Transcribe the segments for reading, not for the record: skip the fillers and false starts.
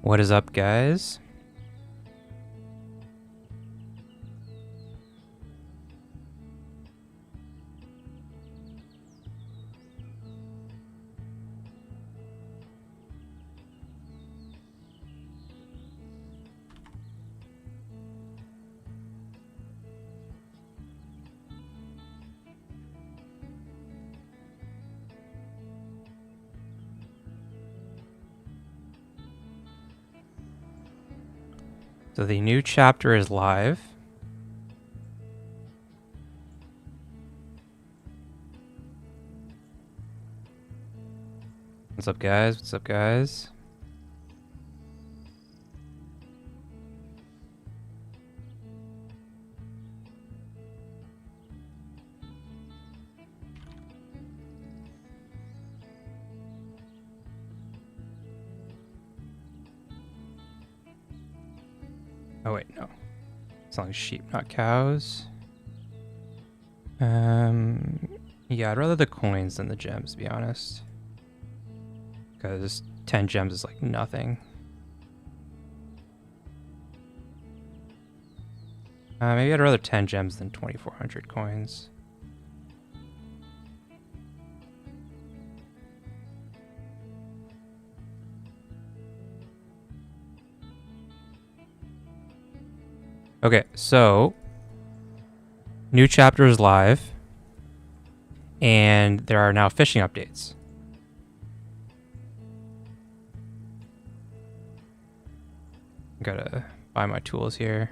What is up, guys? So the new chapter is live. What's up, guys? What's up, guys? Oh wait, no. It's not like sheep, not cows. Yeah, I'd rather the coins than the gems, to be honest. Because 10 gems is like nothing. Maybe I'd rather 10 gems than 2,400 coins. Okay, so new chapter is live, and there are now fishing updates. Gotta buy my tools here.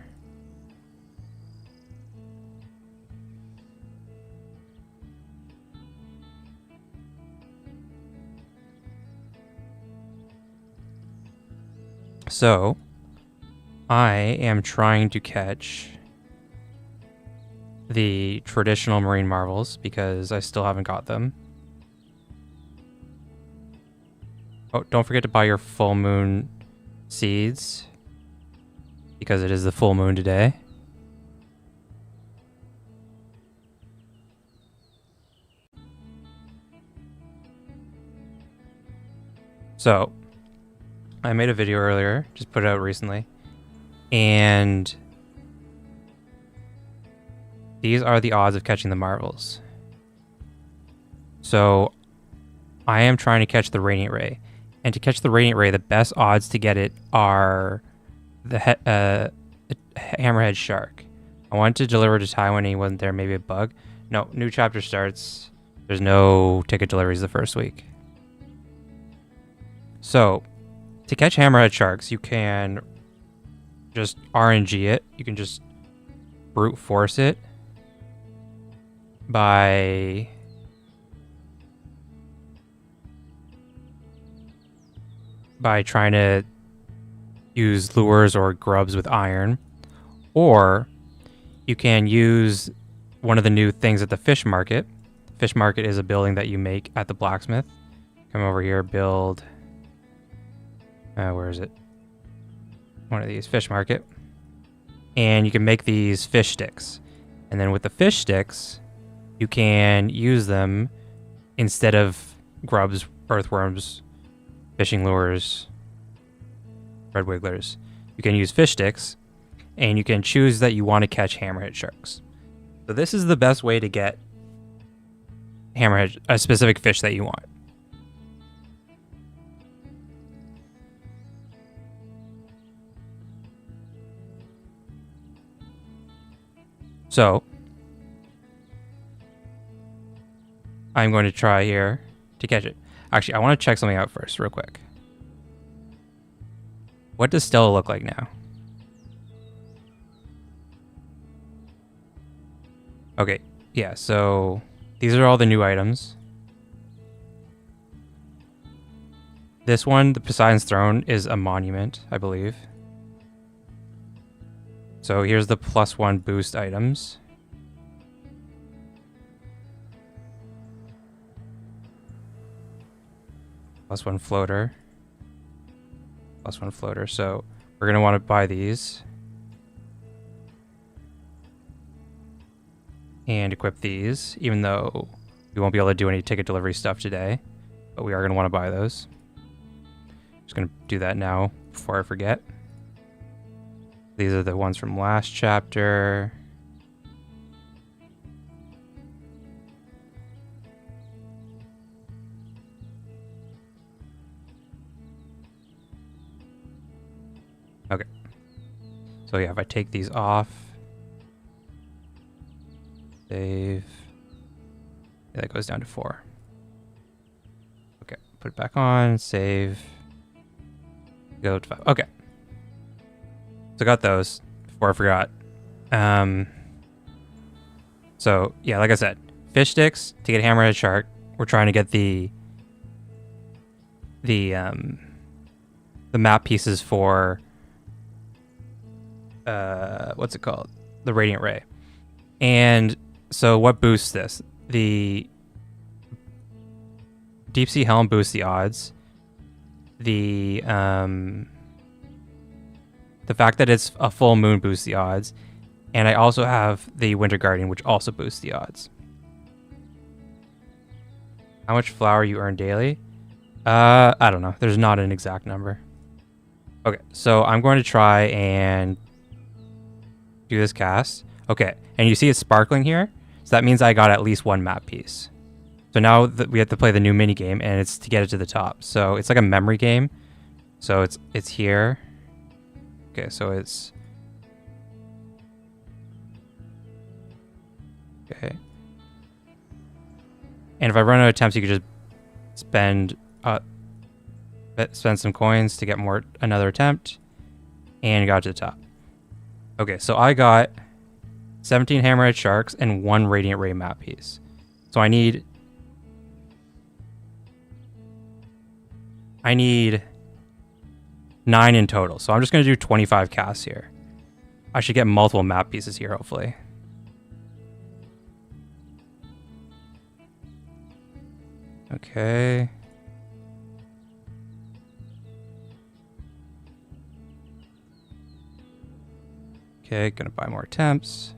So, I am trying to catch the traditional marine marvels because I still haven't got them. Oh, don't forget to buy your full moon seeds because it is the full moon today. So, I made a video earlier, just put it out recently, and these are the odds of catching the marvels. So, I am trying to catch the Radiant Ray, and to catch the Radiant Ray, the best odds to get it are the Hammerhead Shark. I wanted to deliver to Taiwan and he wasn't there, maybe a bug. No, new chapter starts. There's no ticket deliveries the first week. So, to catch Hammerhead Sharks, you can just RNG it. You can just brute force it by trying to use lures or grubs with iron, or you can use one of the new things at the fish market. Fish market is a building that you make at the blacksmith. Come over here, build. Where is it? One of these, fish market. And you can make these fish sticks. And then with the fish sticks, you can use them instead of grubs, earthworms, fishing lures, red wigglers. You can use fish sticks, and you can choose that you want to catch hammerhead sharks. So this is the best way to get hammerhead, a specific fish that you want. So I'm going to try here to catch it. Actually, I want to check something out first, real quick. What does Stella look like now? Okay, yeah, so these are all the new items. This one, the Poseidon's Throne, is a monument, I believe. So here's the +1 boost items. +1 floater. +1 floater. So we're going to want to buy these. And equip these, even though we won't be able to do any ticket delivery stuff today. But we are going to want to buy those. Just gonna do that now before I forget. These are the ones from last chapter. Okay. So yeah, if I take these off, save, yeah, that goes down to 4. Okay, put it back on, save, go to 5. Okay. So I got those before I forgot. So yeah, like I said, fish sticks to get hammerhead shark. We're trying to get the map pieces for what's it called? The Radiant Ray. And so what boosts this? The Deep Sea Helm boosts the odds. The fact that it's a full moon boosts the odds. And I also have the Winter Guardian, which also boosts the odds. How much flour you earn daily? I don't know. There's not an exact number. Okay, so I'm going to try and do this cast. Okay, and you see it's sparkling here? So that means I got at least 1 map piece. So now we have to play the new mini game, and it's to get it to the top. So it's like a memory game. So it's here. Okay, so it's... Okay. And if I run out of attempts, you could just spend some coins to get another attempt, and you got to the top. Okay, so I got 17 hammerhead sharks and 1 Radiant Ray map piece. So I need 9 in total. So I'm just going to do 25 casts here. I should get multiple map pieces here, hopefully. Okay. Okay, gonna buy more attempts.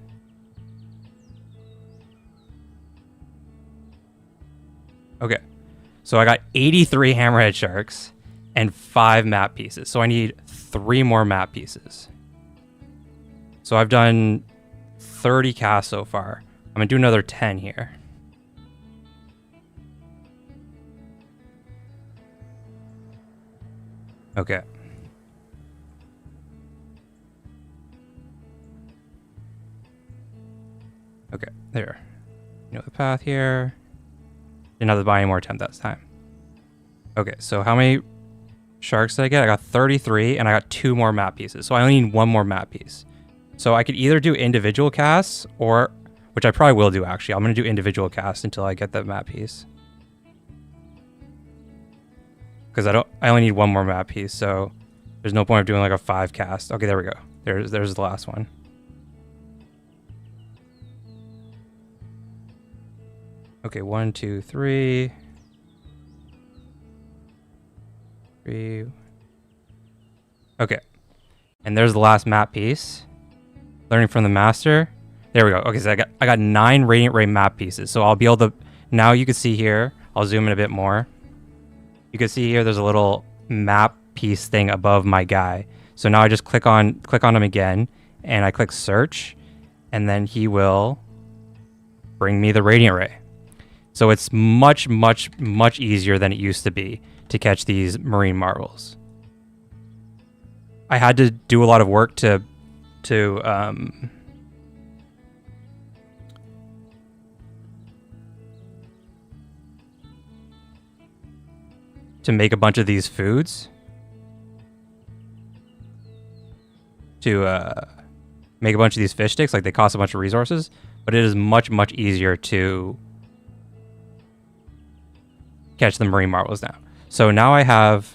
Okay, so I got 83 hammerhead sharks and 5 map pieces. So I need 3 more map pieces. So I've done 30 casts so far. I'm gonna do another 10 here. Okay. Okay, there. You know the path here. Didn't have to buy any more attempt that time. Okay, so how many sharks did I get? I got 33, and I got 2 more map pieces. So I only need 1 more map piece. So I could either do individual casts, or, which I probably will do actually. I'm going to do individual casts until I get the map piece. Because I only need 1 more map piece, so there's no point of doing like a 5 cast. Okay, there we go. There's the last one. Okay, 1, 2, 3. 3. Okay. And there's the last map piece. Learning from the master. There we go. Okay, so I got 9 Radiant Ray map pieces. So I'll be able to, now you can see here, I'll zoom in a bit more. You can see here there's a little map piece thing above my guy. So now I just click on him again, and I click search, and then he will bring me the Radiant Ray. So it's much, much, much easier than it used to be to catch these marine marvels. I had to do a lot of work to make a bunch of these foods. To make a bunch of these fish sticks. Like, they cost a bunch of resources, but it is much, much easier to catch the marine marvels now. So now I have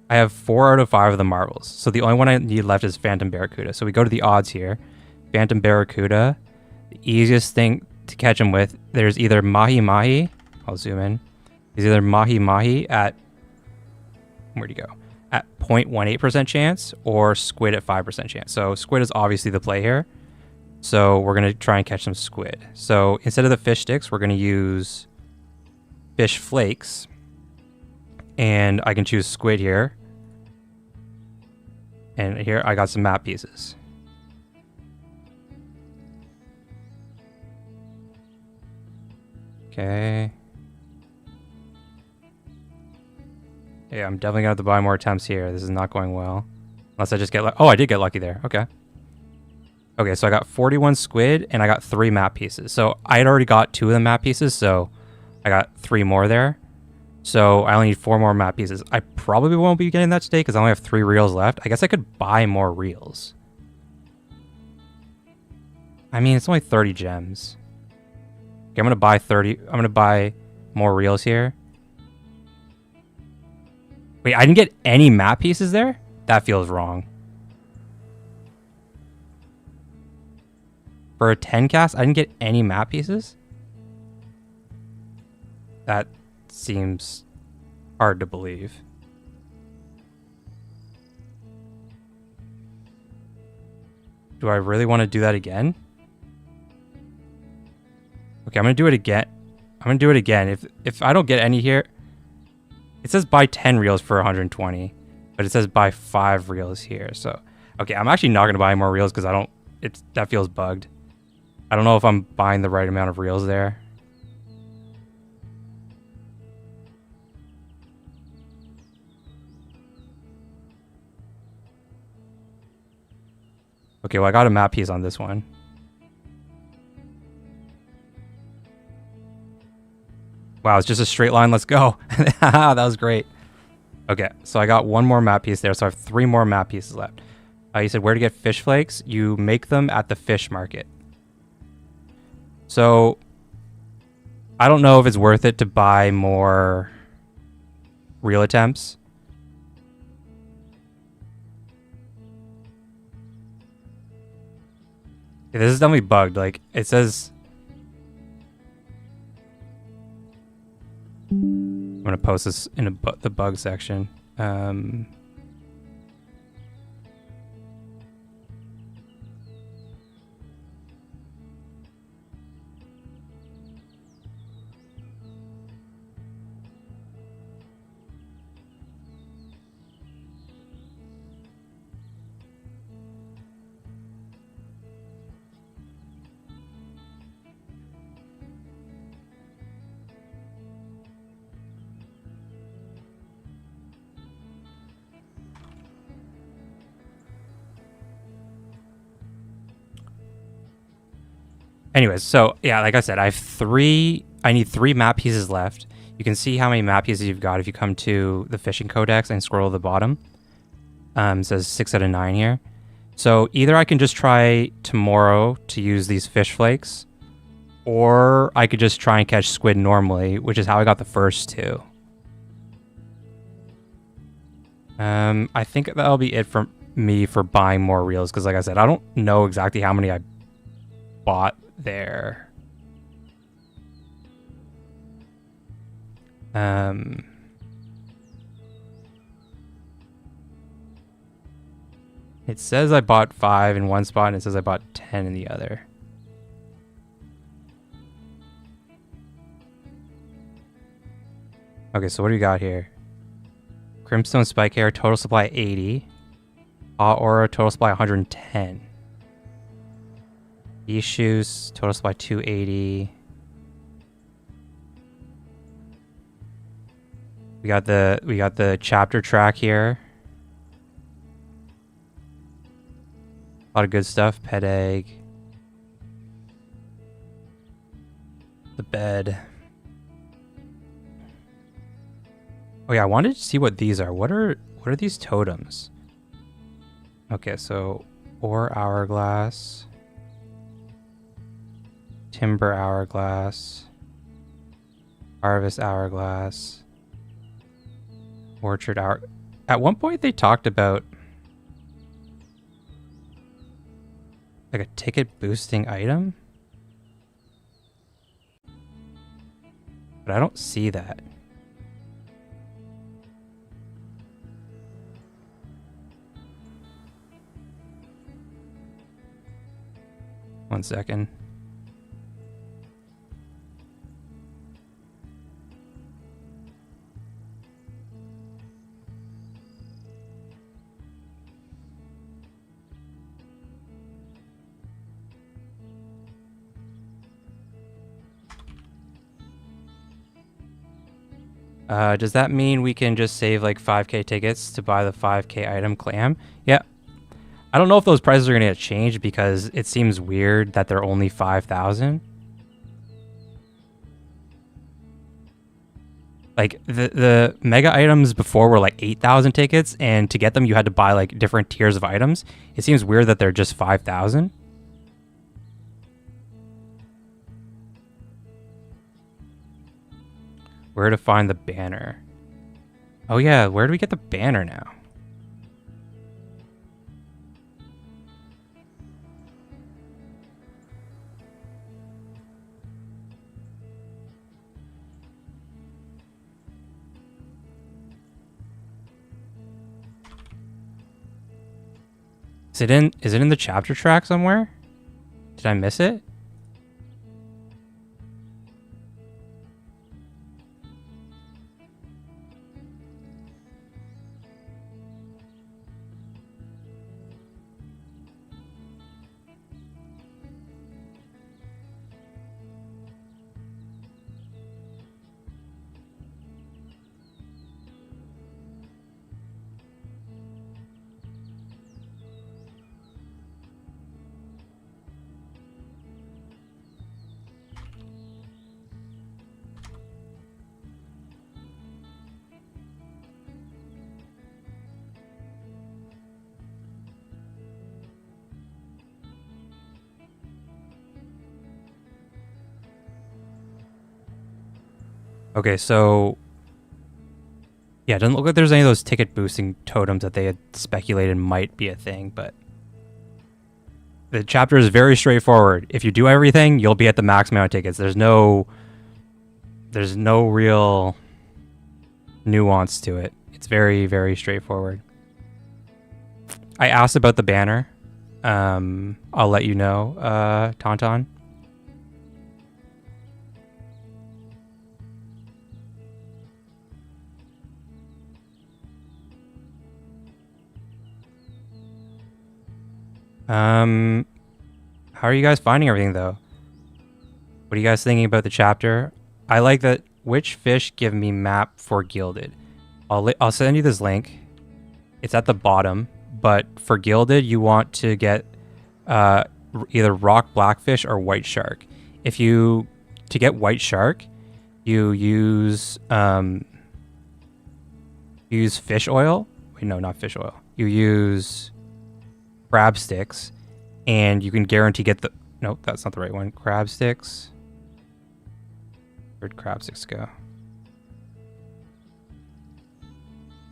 4 out of 5 of the marvels. So the only one I need left is Phantom Barracuda. So we go to the odds here. Phantom Barracuda, the easiest thing to catch him with, there's either Mahi Mahi. I'll zoom in. There's either Mahi Mahi at, where'd he go? At 0.18% chance, or squid at 5% chance. So squid is obviously the play here. So we're going to try and catch some squid. So instead of the fish sticks, we're going to use fish flakes. and I can choose squid here. And here I got some map pieces. Okay. Yeah, I'm definitely gonna have to buy more attempts here. This is not going well. Unless I just get oh, I did get lucky there. Okay. Okay, so I got 41 squid and I got 3 map pieces. So I had already got 2 of the map pieces, so I got 3 more there. So I only need 4 more map pieces. I probably won't be getting that today because I only have 3 reels left. I guess I could buy more reels. I mean, it's only 30 gems. Okay, I'm gonna buy 30. I'm gonna buy more reels here. Wait, I didn't get any map pieces there? That feels wrong. For a 10 cast, I didn't get any map pieces? That seems hard to believe. Do I really want to do that again? Okay, I'm gonna do it again. I'm gonna do it again. If I don't get any here, it says buy 10 reels for 120, but it says buy 5 reels here. So, okay, I'm actually not gonna buy more reels because I don't. That feels bugged. I don't know if I'm buying the right amount of reels there. Okay, well I got a map piece on this one. Wow, it's just a straight line. Let's go. That was great. Okay, so I got 1 more map piece there, so I have 3 more map pieces left. You said where to get fish flakes? You make them at the fish market. So, I don't know if it's worth it to buy more reel attempts. Yeah, this is definitely bugged. Like, it says... I'm gonna post this in the bug section. Anyways, so yeah, like I said, I need 3 map pieces left. You can see how many map pieces you've got if you come to the fishing codex and scroll to the bottom. It says 6 out of 9 here. So either I can just try tomorrow to use these fish flakes, or I could just try and catch squid normally, which is how I got the first 2. I think that'll be it for me for buying more reels, because like I said, I don't know exactly how many I bought there. It says I bought 5 in one spot, and it says I bought 10 in the other. Okay, so what do we got here? Crimstone Spike Hair, total supply 80. Aura, total supply 110. These shoes, total supply 280. We got the chapter track here. A lot of good stuff. Pet egg. The bed. Oh yeah, I wanted to see what these are. What are these totems? Okay, so ore hourglass. Timber hourglass. Harvest hourglass. Orchard hour. At one point they talked about like a ticket boosting item, but I don't see that. One second. Does that mean we can just save like 5k tickets to buy the 5k item clam? Yeah. I don't know if those prices are going to get changed because it seems weird that they're only 5,000. Like the mega items before were like 8,000 tickets, and to get them you had to buy like different tiers of items. It seems weird that they're just 5,000. Where to find the banner? Oh yeah, where do we get the banner now? Is it in the chapter track somewhere? Did I miss it? Okay, so yeah, it doesn't look like there's any of those ticket boosting totems that they had speculated might be a thing, but the chapter is very straightforward. If you do everything, you'll be at the max amount of tickets. There's no real nuance to it. It's very, very straightforward. I asked about the banner. I'll let you know, Tauntaun. How are you guys finding everything though? What are you guys thinking about the chapter? I like that. Which fish give me map for gilded? I'll send you this link. It's at the bottom, but for gilded, you want to get either rock blackfish or white shark. To get white shark, you use fish oil. Wait, no, not fish oil. You use crab sticks, and you can guarantee get the. Nope, that's not the right one. Crab sticks. Where'd crab sticks go?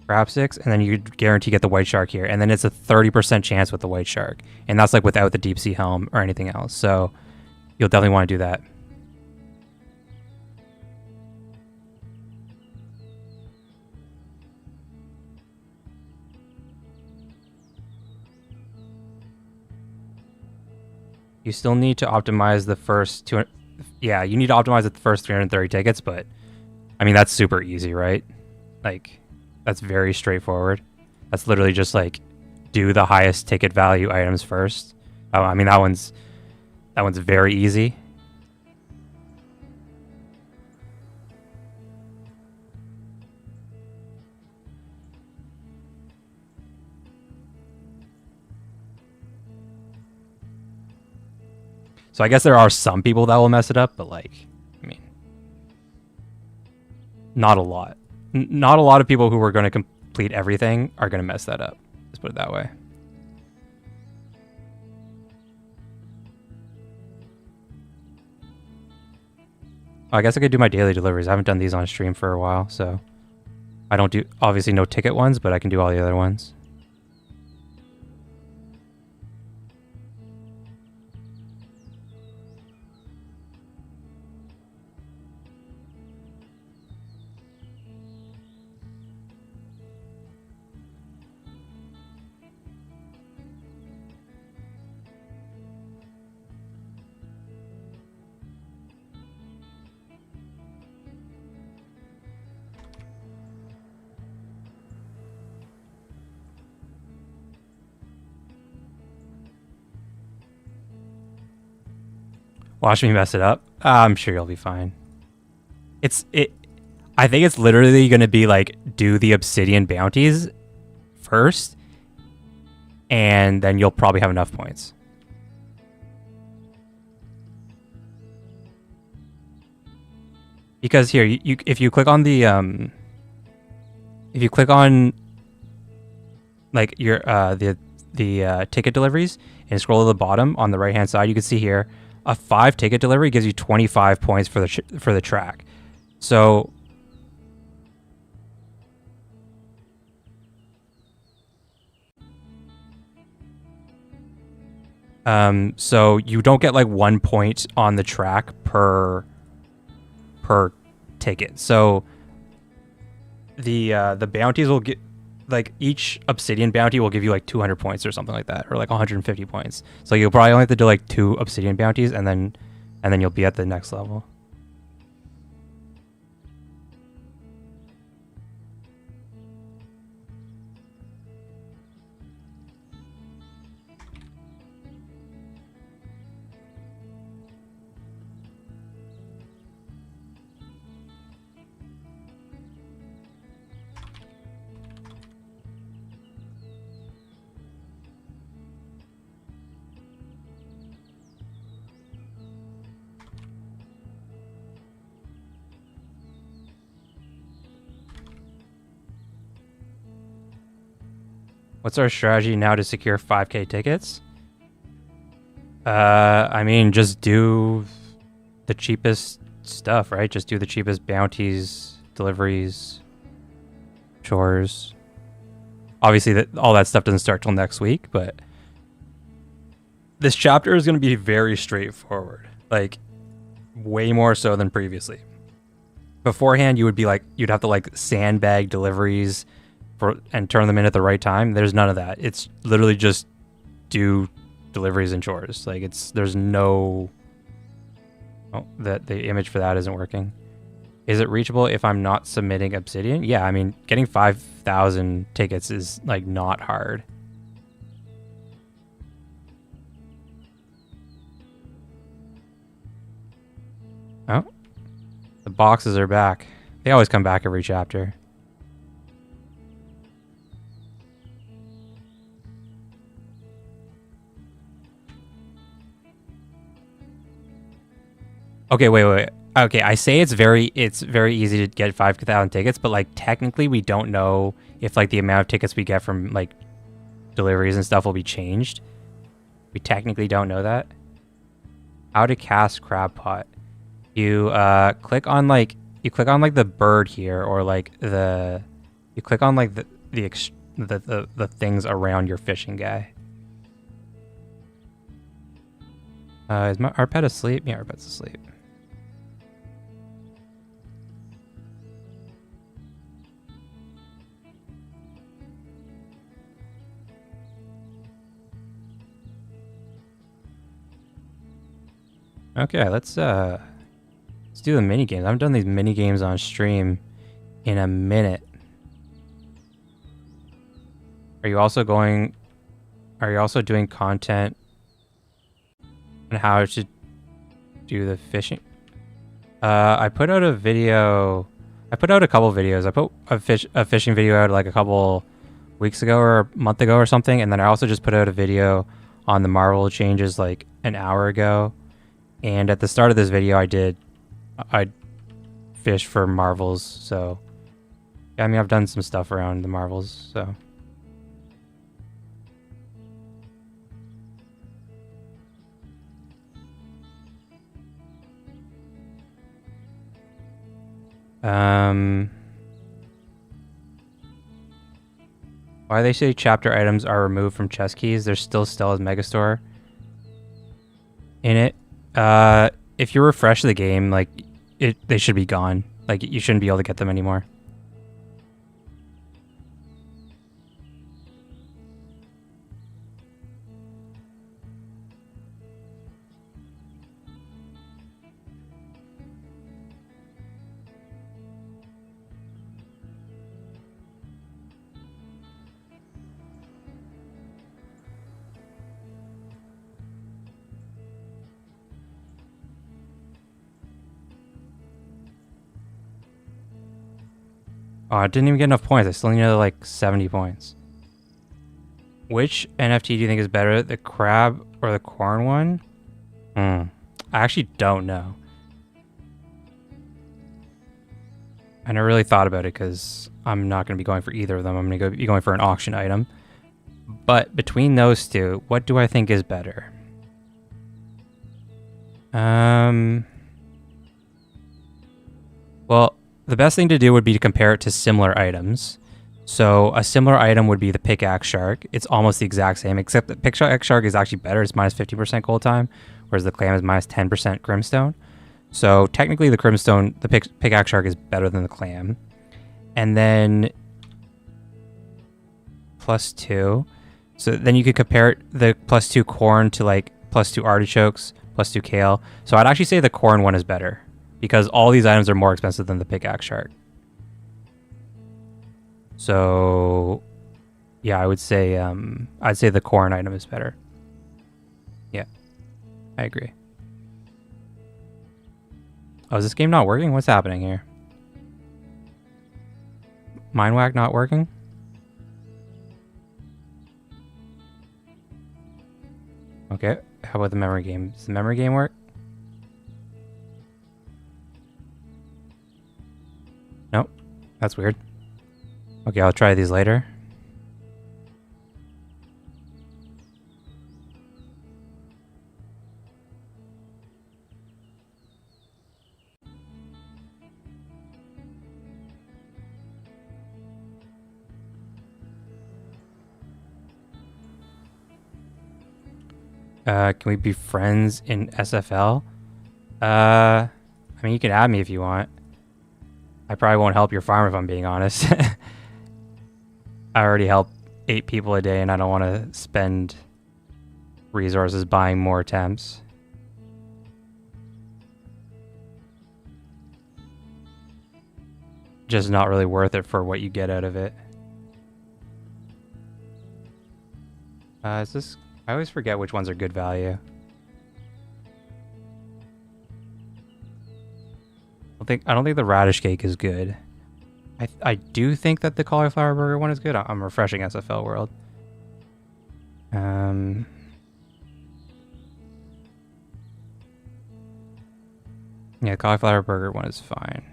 Crab sticks, and then you guarantee get the white shark here, and then it's a 30% chance with the white shark, and that's like without the deep sea helm or anything else. So you'll definitely want to do that. You still need to optimize the first 200. Yeah, you need to optimize the first 330 tickets, but I mean, that's super easy, right? Like, that's very straightforward. That's literally just like do the highest ticket value items first. I mean, that one's very easy. So I guess there are some people that will mess it up, but like, I mean, not a lot. Not a lot of people who are going to complete everything are going to mess that up. Let's put it that way. I guess I could do my daily deliveries. I haven't done these on stream for a while, so I don't do, obviously no ticket ones, but I can do all the other ones. Watch me mess it up. I'm sure you'll be fine. I think it's literally going to be like do the obsidian bounties first, and then you'll probably have enough points. Because here, you if you click on the if you click on like your the ticket deliveries and scroll to the bottom on the right hand side, you can see here a 5 ticket delivery gives you 25 points for the track. So so you don't get like 1 point on the track per ticket. So the bounties will get like each obsidian bounty will give you like 200 points or something like that, or like 150 points. So you'll probably only have to do like 2 obsidian bounties, and then you'll be at the next level. What's our strategy now to secure 5k tickets? I mean, just do the cheapest stuff, right? Just do the cheapest bounties, deliveries, chores. Obviously, all that stuff doesn't start till next week, but this chapter is going to be very straightforward, like way more so than previously. Beforehand, you'd have to like sandbag deliveries and turn them in at the right time. There's none of that. It's literally just do deliveries and chores. Like there's no. Oh, that the image for that isn't working. Is it reachable if I'm not submitting obsidian? Yeah, I mean, getting 5,000 tickets is like not hard. Oh, the boxes are back. They always come back every chapter. Okay, wait. Okay, I say it's very easy to get 5,000 tickets, but like technically we don't know if like the amount of tickets we get from like deliveries and stuff will be changed. We technically don't know that. How to cast crab pot. You click on like the bird here, or like you click on like the things around your fishing guy. Is our pet asleep? Yeah, our pet's asleep. Okay, let's do the mini games. I haven't done these mini games on stream in a minute. Are you also doing content on how to do the fishing? I put out a video. I put out a couple videos. I put a fishing video out like a couple weeks ago or a month ago or something, and then I also just put out a video on the Marvel changes like an hour ago. And at the start of this video, I fish for Marvels. So yeah, I mean, I've done some stuff around the Marvels. So why they say chapter items are removed from chest keys? There's still Stella's Megastore in it. If you refresh the game, like they should be gone. Like you shouldn't be able to get them anymore. Oh, I didn't even get enough points. I still need another like 70 points. Which NFT do you think is better, the crab or the corn one? I actually don't know. I never really thought about it because I'm not going to be going for either of them. I'm going to be going for an auction item. But between those two, what do I think is better? Well, the best thing to do would be to compare it to similar items. So a similar item would be the pickaxe shark. It's almost the exact same, except the pickaxe shark is actually better. It's minus 50% gold time, whereas the clam is minus 10% crimstone. So technically the crimstone, the pickaxe shark is better than the clam. And then +2. So then you could compare the +2 corn to like +2 artichokes, +2 kale. So I'd actually say the corn one is better because all these items are more expensive than the pickaxe shark. So yeah, I would say I'd say the corn item is better. Yeah, I agree. Oh, is this game not working? What's happening here? Mindwhack not working? Okay, how about the memory game? Does the memory game work? Nope, that's weird. Okay, I'll try these later. Can we be friends in SFL? I mean, you can add me if you want. I probably won't help your farm if I'm being honest. I already help 8 people a day and I don't want to spend resources buying more attempts. Just not really worth it for what you get out of it. Is this... I always forget which ones are good value. I don't think the radish cake is good. I do think that the cauliflower burger one is good. I'm refreshing SFL World. Yeah, cauliflower burger one is fine.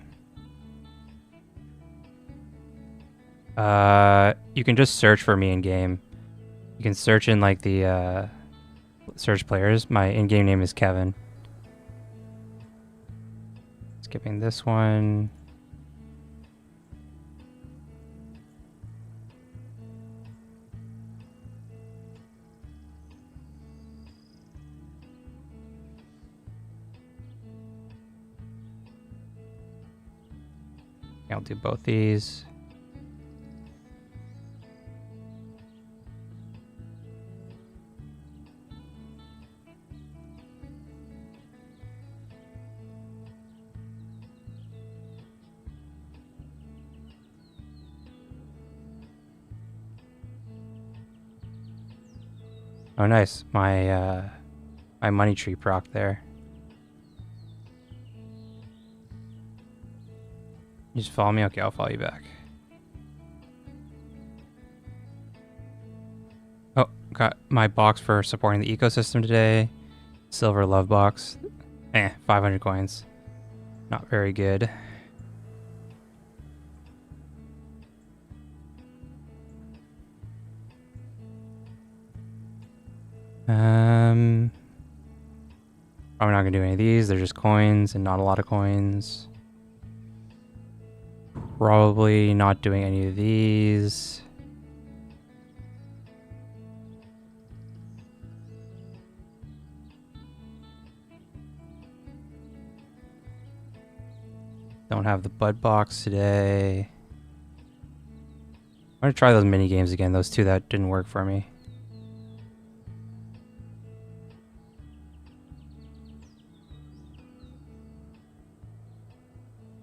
You can just search for me in game. You can search in like the search players. My in-game name is Kevin. Skipping this one. I'll do both these. Oh, nice. My money tree proc there. You just follow me? Okay, I'll follow you back. Oh, got my box for supporting the ecosystem today. Silver love box. 500 coins. Not very good. Probably not gonna do any of these. They're just coins and not a lot of coins. Probably not doing any of these. Don't have the bud box today. I'm gonna try those mini games again. Those two that didn't work for me.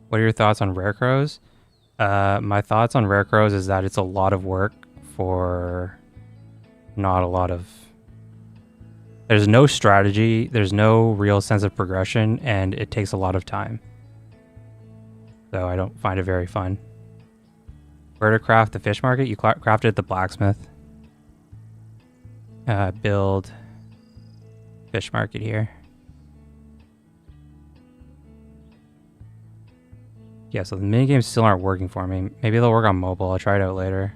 What are your thoughts on Rare Crows? My thoughts on Rare Crows is that it's a lot of work for not a lot of... There's no strategy, there's no real sense of progression, and it takes a lot of time. So I don't find it very fun. Where to craft the fish market? You craft it at the blacksmith. Build fish market here. Yeah, so the minigames still aren't working for me. Maybe they'll work on mobile. I'll try it out later.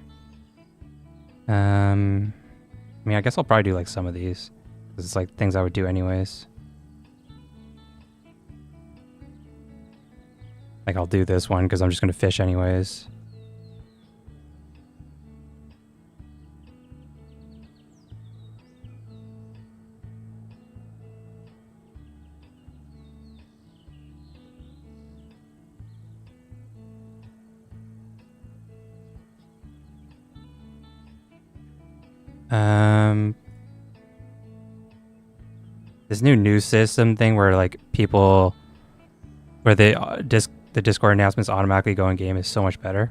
I mean, I guess I'll probably do like some of these. Because it's like things I would do anyways. Like I'll do this one because I'm just going to fish anyways. This new news system thing where like people, where the Discord announcements automatically go in game is so much better.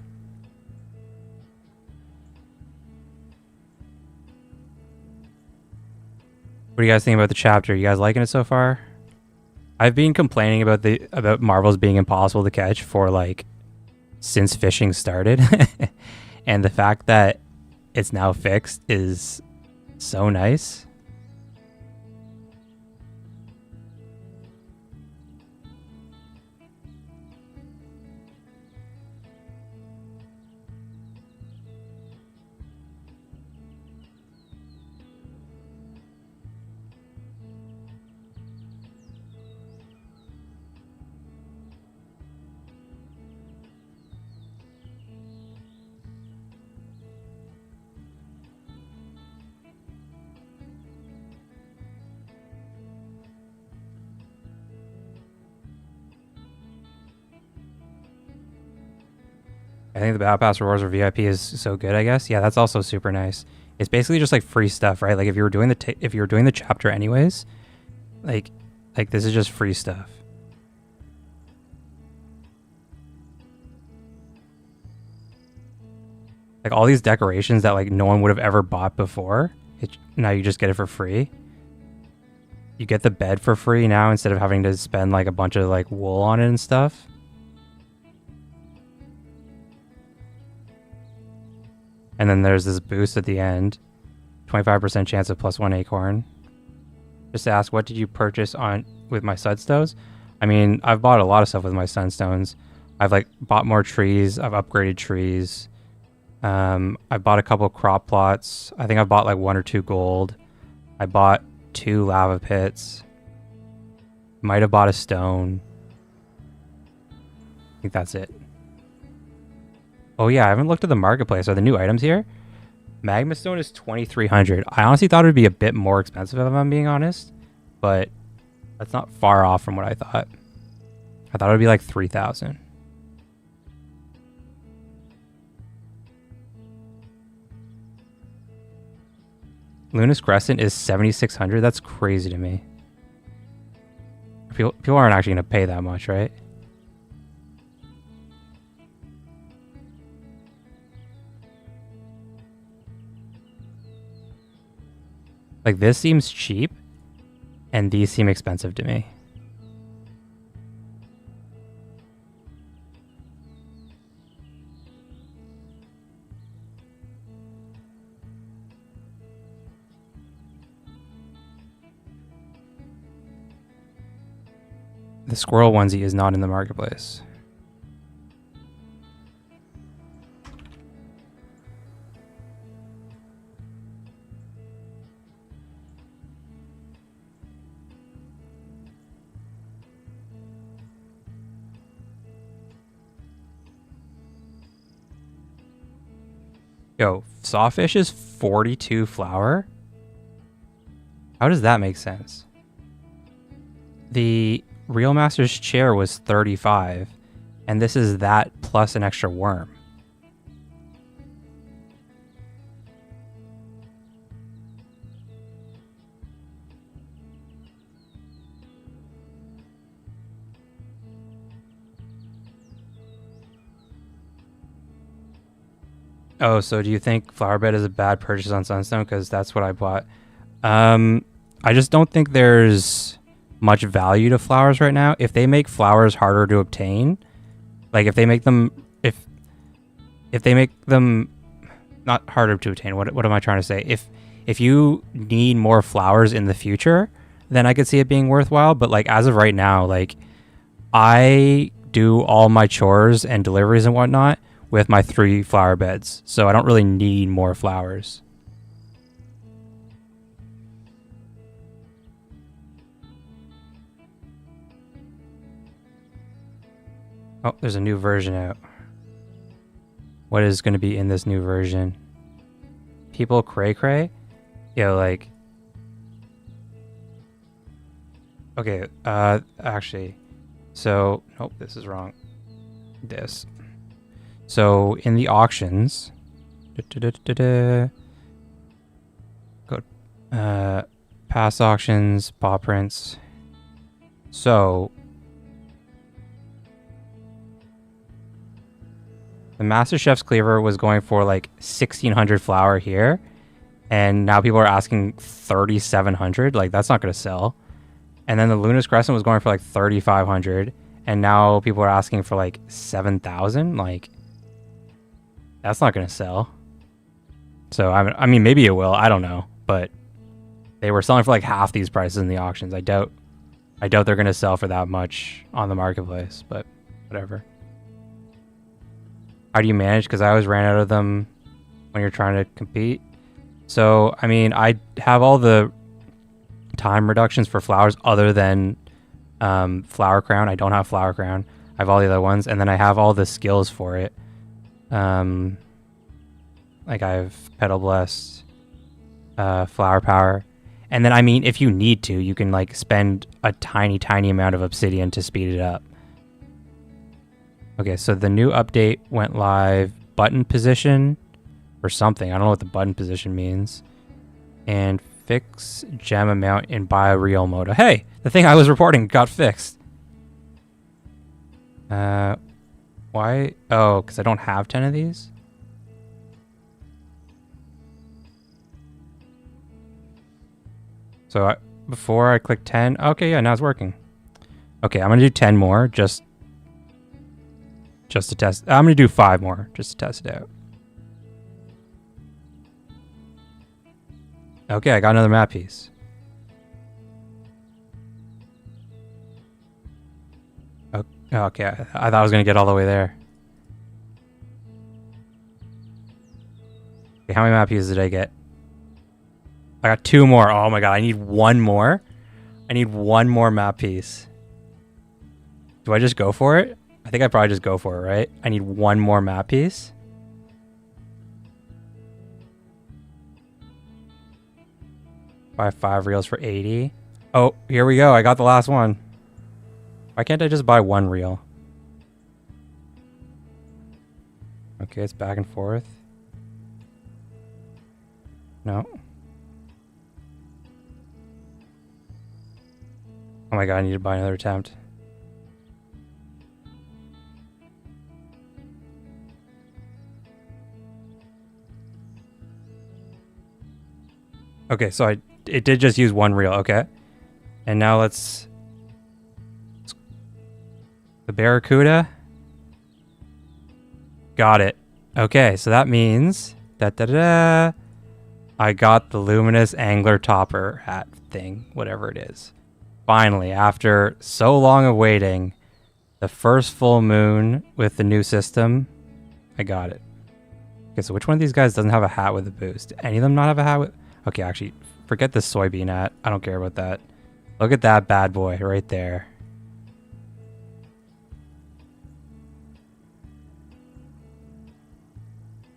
What do you guys think about the chapter? You guys liking it so far? I've been complaining about marbles being impossible to catch for like since fishing started, and the fact that it's now fixed is so nice. I think the Battle Pass rewards or VIP is so good, I guess. Yeah, that's also super nice. It's basically just like free stuff, right? Like if you were doing the chapter anyways, like this is just free stuff. Like all these decorations that like no one would have ever bought before, now you just get it for free. You get the bed for free now instead of having to spend like a bunch of like wool on it and stuff. And then there's this boost at the end. 25% chance of +1 acorn. Just to ask, what did you purchase with my sunstones? I mean, I've bought a lot of stuff with my sunstones. I've like bought more trees. I've upgraded trees. I bought a couple of crop plots. I think I bought like 1 or 2 gold. I bought 2 lava pits. Might have bought a stone. I think that's it. Oh yeah, I haven't looked at the marketplace. Are the new items here? Magma stone is 2,300. I honestly thought it would be a bit more expensive if I'm being honest, but that's not far off from what I thought. I thought it would be like 3,000. Luna's Crescent is 7,600. That's crazy to me. People aren't actually going to pay that much, right? Like this seems cheap, and these seem expensive to me. The squirrel onesie is not in the marketplace. Yo, sawfish is 42 flour? How does that make sense? The Real Master's chair was 35, and this is that plus an extra worm. Oh, so do you think flower bed is a bad purchase on Sunstone? Because that's what I bought. I just don't think there's much value to flowers right now. If they make flowers harder to obtain, like if they make them, if they make them not harder to attain, what am I trying to say? If you need more flowers in the future, then I could see it being worthwhile. But like as of right now, like I do all my chores and deliveries and whatnot with my 3 flower beds, so I don't really need more flowers. Oh, there's a new version out. What is going to be in this new version? People cray cray? Yeah, like... Okay, actually... So, nope, this is wrong. This. So, in the auctions... Go... past auctions, paw prints. So... The Master Chef's Cleaver was going for like 1,600 flour here, and now people are asking 3,700. Like, that's not going to sell. And then the Luna's Crescent was going for like 3,500, and now people are asking for like 7,000. Like, that's not going to sell. So, I mean, maybe it will. I don't know. But they were selling for like half these prices in the auctions. I doubt they're going to sell for that much on the marketplace, but whatever. How do you manage? Because I always ran out of them when you're trying to compete. So, I mean, I have all the time reductions for flowers other than Flower Crown. I don't have Flower Crown. I have all the other ones. And then I have all the skills for it. Like I have Petal Blessed, Flower Power. And then, I mean, if you need to, you can like spend a tiny, tiny amount of obsidian to speed it up. Okay, so the new update went live. Button position or something. I don't know what the button position means. And fix gem amount in bioreal mode. Hey, the thing I was reporting got fixed. Why? Oh, because I don't have 10 of these? So before I click 10. Okay, yeah, now it's working. Okay, I'm going to do 10 more just to test. I'm going to do 5 more just to test it out. Okay, I got another map piece. Okay, I thought I was going to get all the way there. Okay, how many map pieces did I get? I got 2 more. Oh my god, I need 1 more. I need 1 more map piece. Do I just go for it? I think I probably just go for it, right? I need 1 more map piece. Buy 5 reels for 80. Oh, here we go. I got the last one. Why can't I just buy 1 reel? Okay, it's back and forth. No. Oh my god, I need to buy another attempt. Okay, so it did just use 1 reel, okay. And now let's the Barracuda. Got it. Okay, so that means I got the Luminous Angler Topper hat thing, whatever it is. Finally, after so long of waiting, the first full moon with the new system, I got it. Okay, so which one of these guys doesn't have a hat with a boost? Do any of them not have a hat with... Okay, actually, forget this soybean hat. I don't care about that. Look at that bad boy right there.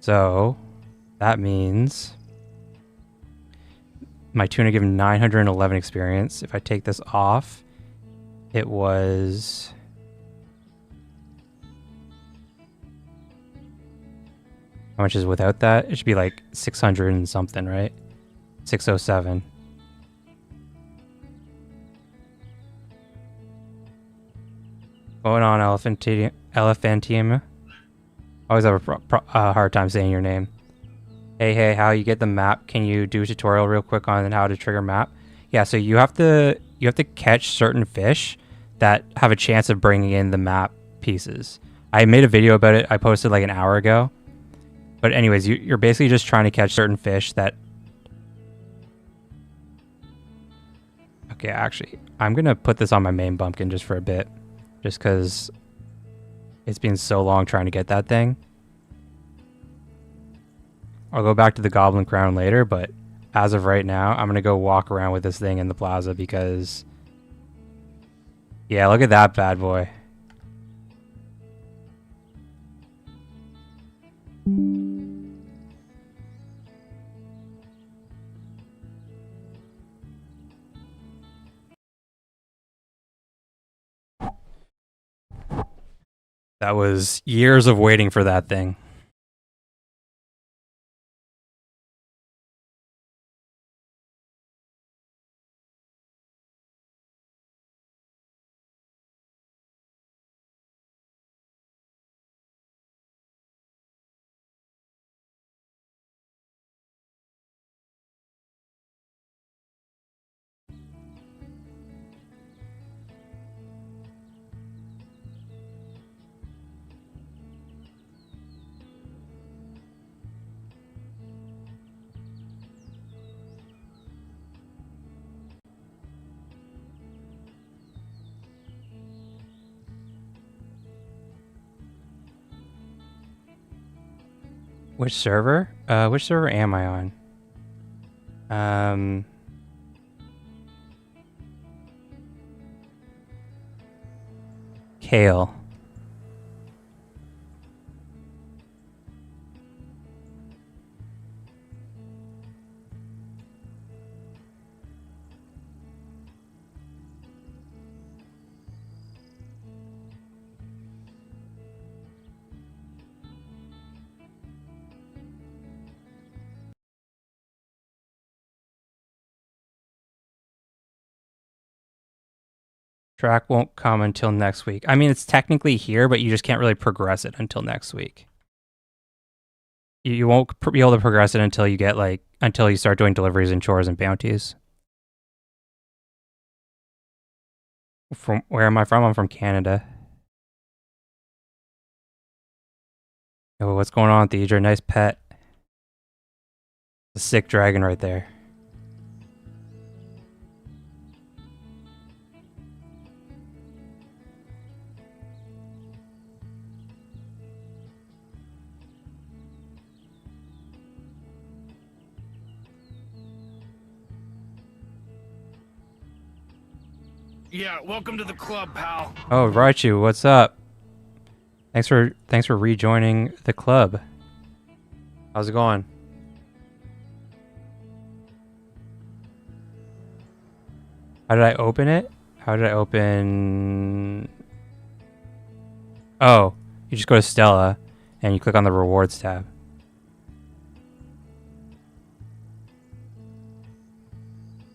So, that means my tuna gave him 911 experience. If I take this off, it was... How much is without that? It should be like 600 and something, right? 607. Going on, Elephantium. Always have a hard time saying your name. Hey, how you get the map? Can you do a tutorial real quick on how to trigger map? Yeah, so you have to catch certain fish that have a chance of bringing in the map pieces. I made a video about it. I posted like an hour ago. But anyways, you're basically just trying to catch certain fish that... Okay, actually, I'm going to put this on my main bumpkin just for a bit. Just because it's been so long trying to get that thing. I'll go back to the Goblin Crown later, but as of right now, I'm going to go walk around with this thing in the plaza because... Yeah, look at that bad boy. That was years of waiting for that thing. Which server? Which server am I on? Kale. Track won't come until next week. I mean, it's technically here, but you just can't really progress it until next week. You won't be able to progress it until you get until you start doing deliveries and chores and bounties. From where am I from? I'm from Canada. Oh, what's going on, Theedra? Nice pet. A sick dragon right there. Yeah, welcome to the club, pal. Oh, Raichu, what's up? Thanks for rejoining the club. How's it going? How did I open it? How did I open... Oh, you just go to Stella and you click on the rewards tab.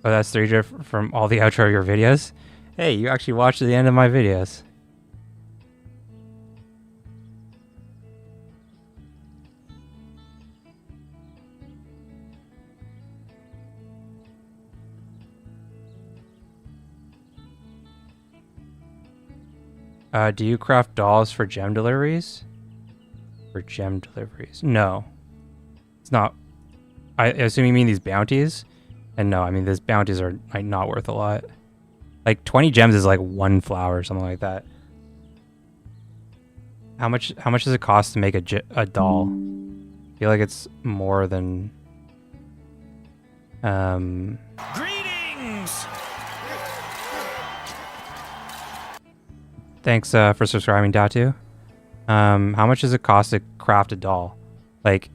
Oh, that's Theedra from all the outro of your videos? Hey, you actually watched the end of my videos. Do you craft dolls for gem deliveries? For gem deliveries? No. It's not. I assume you mean these bounties? And no, I mean, these bounties are not worth a lot. Like 20 gems is like 1 flower or something like that. How much does it cost to make a doll? I feel like it's more than Greetings! Thanks for subscribing, Datu. How much does it cost to craft a doll? Like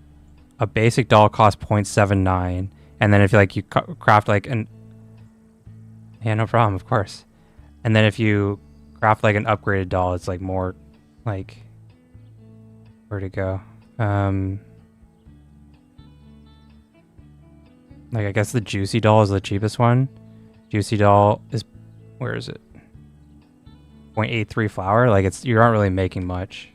a basic doll costs 0.79, and then if you craft like an... Yeah, no problem, of course. And then if you craft like an upgraded doll, it's like more like... Where to go? Like I guess the Juicy doll is the cheapest one. Juicy doll is... Where is it? 0.83 flower? Like you aren't really making much.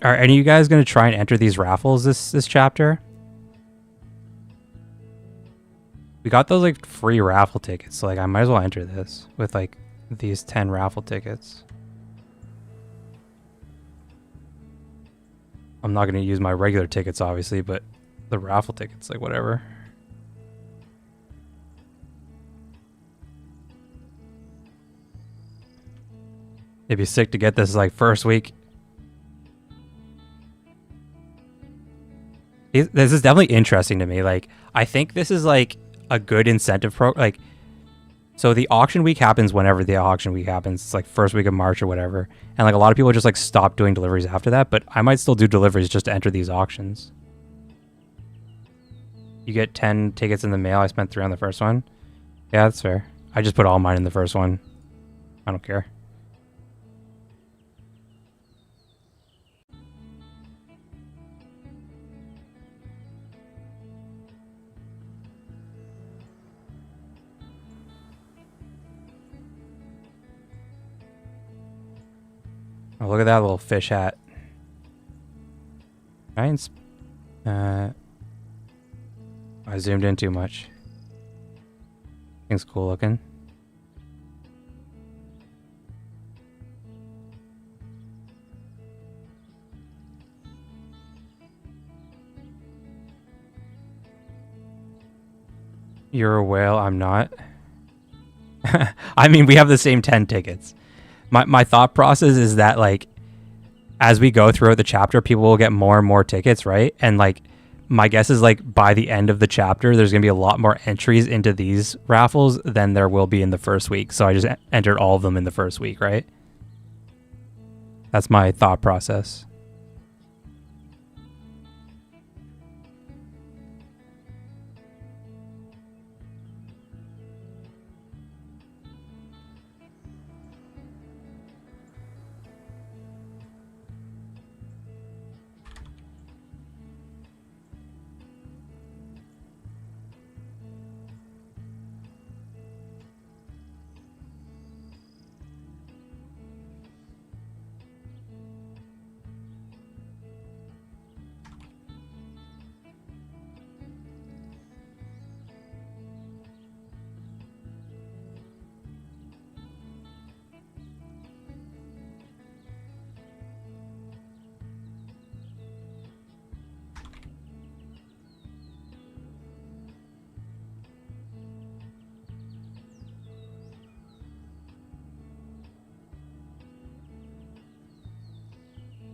Are any of you guys gonna try and enter these raffles this chapter? We got those like free raffle tickets, so like I might as well enter this with like these 10 raffle tickets. I'm not gonna use my regular tickets obviously, but the raffle tickets, like whatever. It'd be sick to get this like first week. This is definitely interesting to me. Like, I think this is like a good incentive like, so the auction week happens whenever the auction week happens. It's like first week of March or whatever. And like a lot of people just like stop doing deliveries after that, but I might still do deliveries just to enter these auctions. You get 10 tickets in the mail. I spent 3 on the first one. Yeah, that's fair. I just put all mine in the first one. I don't care. Oh, look at that little fish hat. I zoomed in too much. Thing's cool looking. You're a whale, I'm not. I mean, we have the same 10 tickets. My thought process is that, like, as we go throughout the chapter, people will get more and more tickets, right? And, like, my guess is, like, by the end of the chapter, there's going to be a lot more entries into these raffles than there will be in the first week. So I just entered all of them in the first week, right? That's my thought process.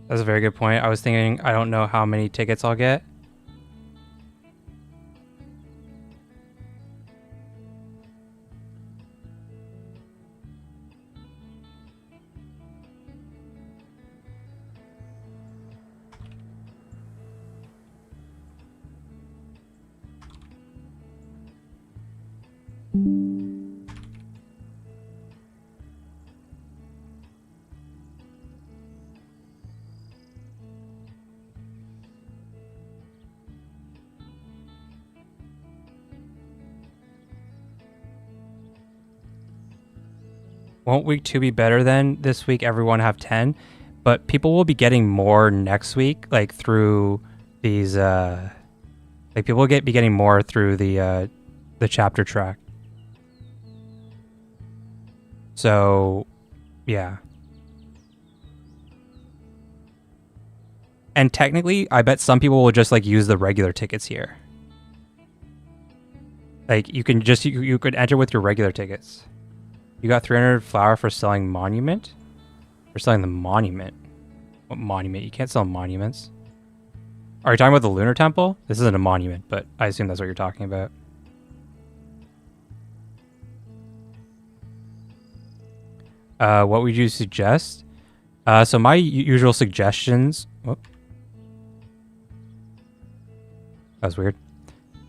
That's a very good point. I was thinking, I don't know how many tickets I'll get. Won't week 2 be better than this week? Everyone have 10, but people will be getting more next week, like through these. Like people will be getting more through the chapter track. So, yeah. And technically, I bet some people will just like use the regular tickets here. Like you can just you could enter with your regular tickets. You got 300 flour for selling monument? For selling the monument? What monument? You can't sell monuments. Are you talking about the lunar temple? This isn't a monument, but I assume that's what you're talking about. What would you suggest? So my usual suggestions... Whoop. That was weird.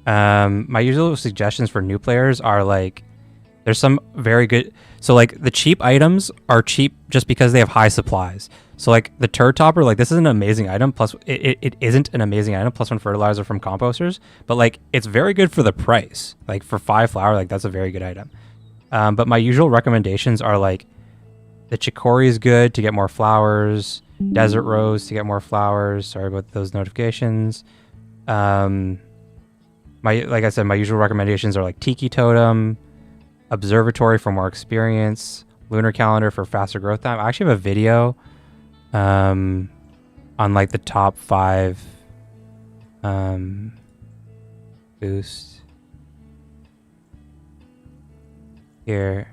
My usual suggestions for new players are like... There's some very good... So, like, the cheap items are cheap just because they have high supplies. So, like, the turd topper, like, this is an amazing item. Plus, it isn't an amazing item. Plus 1 fertilizer from composters. But, like, it's very good for the price. Like, for 5 flour, like, that's a very good item. But my usual recommendations are, like, the chicory is good to get more flowers. Desert Rose to get more flowers. Sorry about those notifications. Like I said, my usual recommendations are like Tiki Totem, Observatory for more experience, Lunar Calendar for faster growth time. I actually have a video on like the top 5 boosts here.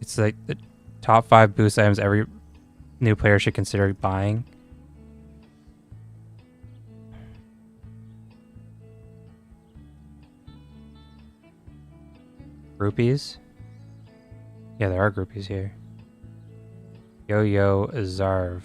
It's like the top 5 boost items every new player should consider buying. Groupies? Yeah, there are groupies here. Yo-Yo Zarv.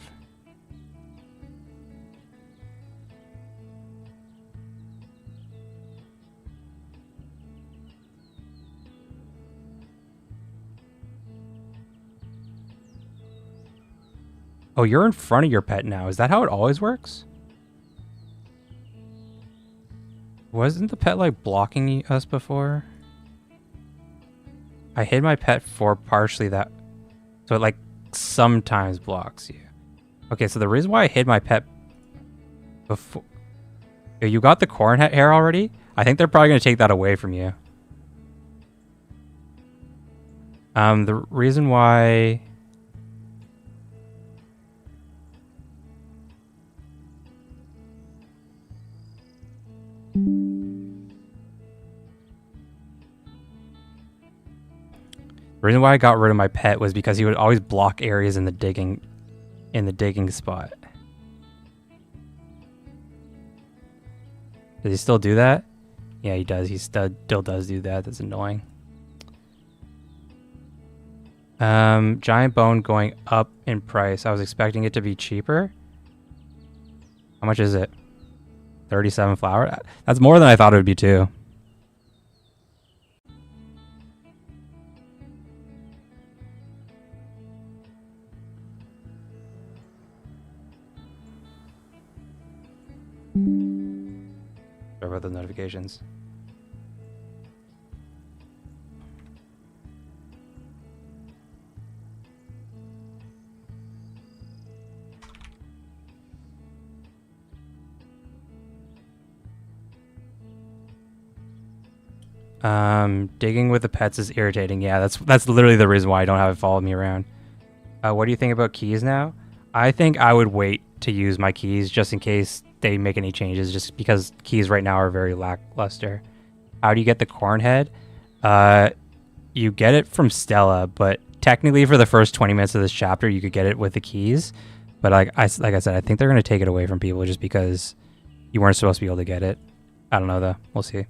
Oh, you're in front of your pet now. Is that how it always works? Wasn't the pet like blocking us before? I hid my pet for partially that, so it like sometimes blocks you. Okay, so the reason why I hid my pet before... Yo, you got the corn hair already? I think they're probably going to take that away from you. The reason why... The reason why I got rid of my pet was because he would always block areas in the digging spot. Does he still do that? Yeah, he does. He still does do that. That's annoying. Giant bone going up in price. I was expecting it to be cheaper. How much is it? 37 flower? That's more than I thought it would be too. Sorry about the notifications. Digging with the pets is irritating. Yeah, that's literally the reason why I don't have it follow me around. What do you think about keys now? I think I would wait to use my keys just in case they make any changes, just because keys right now are very lackluster. How do you get the corn head? You get it from Stella, but technically for the first 20 minutes of this chapter, you could get it with the keys. But like I said, I think they're going to take it away from people just because you weren't supposed to be able to get it. I don't know though. We'll see.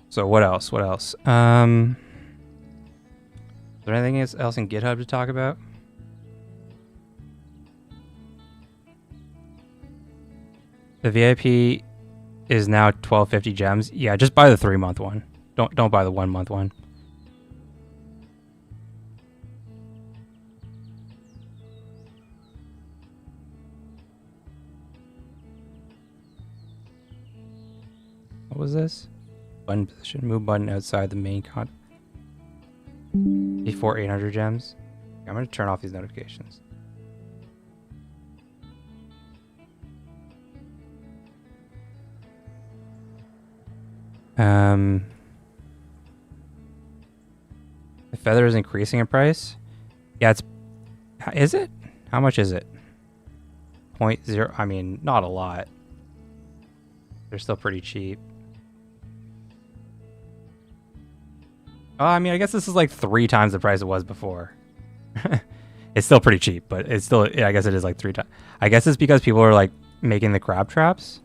So what else? What else? Is there anything else in GitHub to talk about? The VIP is now 1250 gems. Yeah, just buy the 3-month one. Don't buy the 1-month one. What was this? Button position. Move button outside the main con. Before 800 gems. I'm going to turn off these notifications. The feather is increasing in price. Yeah, is it? How much is it? 0.0. I mean, not a lot. They're still pretty cheap. Oh, I mean, I guess this is like 3 times the price it was before. It's still pretty cheap, but it's still, yeah, I guess it is like 3 times. I guess it's because people are like making the crab traps.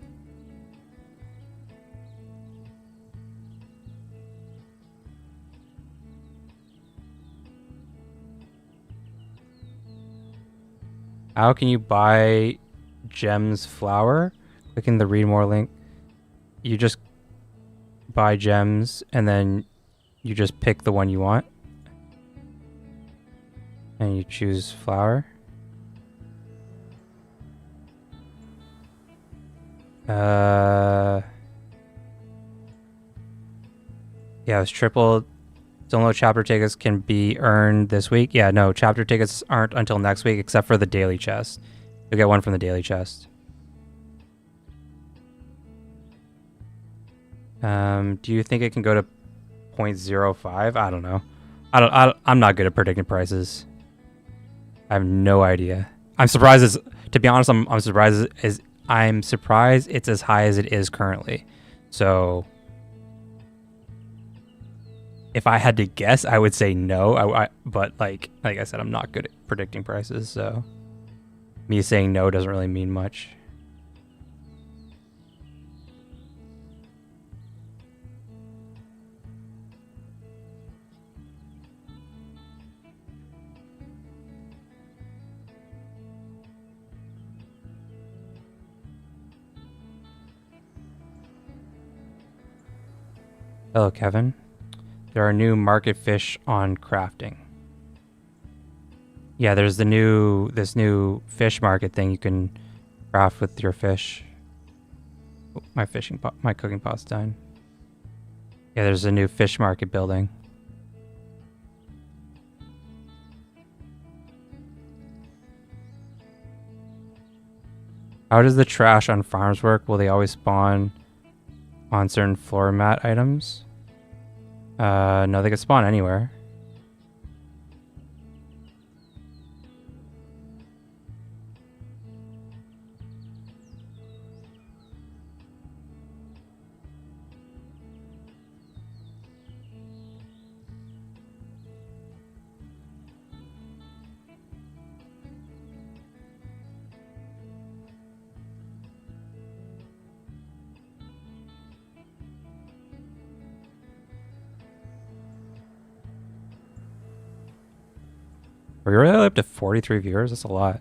How can you buy gems flour? Clicking the read more link. You just buy gems and then you just pick the one you want. And you choose flour. Yeah, it's tripled. Download chapter tickets can be earned this week. Yeah, no, chapter tickets aren't until next week, except for the daily chest. You'll get one from the daily chest. Do you think it can go to 0.05? I don't know. I'm not good at predicting prices. I have no idea. I'm surprised it's, to be honest, I'm surprised it's as high as it is currently. So if I had to guess, I would say no. But like I said, I'm not good at predicting prices, so me saying no doesn't really mean much. Hello, Kevin. There are new market fish on crafting. Yeah, there's this new fish market thing you can craft with your fish. Oh, my cooking pot's done. Yeah, there's a new fish market building. How does the trash on farms work? Will they always spawn on certain floor mat items? No, they can spawn anywhere. We're really up to 43 viewers. That's a lot.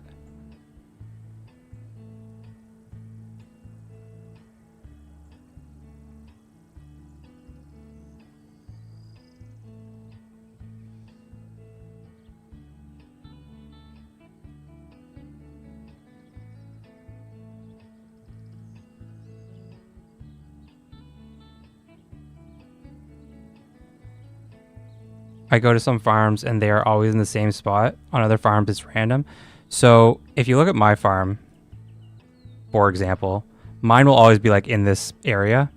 I go to some farms and they are always in the same spot. On other farms, it's random. So if you look at my farm, for example, mine will always be like in this area.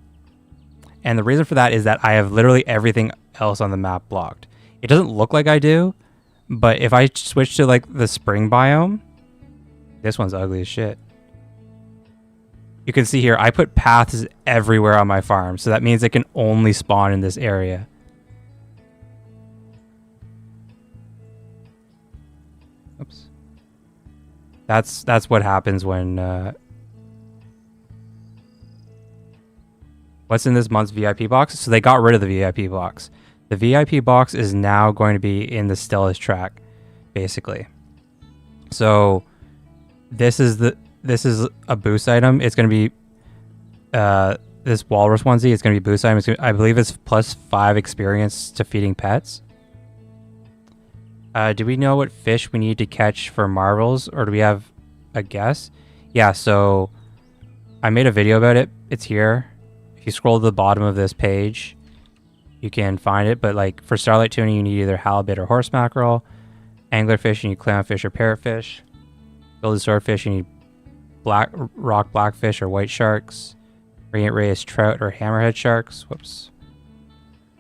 And the reason for that is that I have literally everything else on the map blocked. It doesn't look like I do, but if I switch to like the spring biome, this one's ugly as shit. You can see here, I put paths everywhere on my farm. So that means it can only spawn in this area. Oops. That's what happens when what's in this month's VIP box? So they got rid of the VIP box. The VIP box is now going to be in the Stella's track, basically. So this is a boost item. It's going to be this walrus onesie. It's going to be boost item. I believe it's +5 experience to feeding pets. Do we know what fish we need to catch for marvels, or do we have a guess? Yeah, so I made a video about it. It's here. If you scroll to the bottom of this page, you can find it. But like for starlight tuning, you need either halibut or horse mackerel. Anglerfish, you need clownfish or parrotfish. Gilded swordfish, you need rock blackfish or white sharks. Radiant ray is trout or hammerhead sharks. Whoops.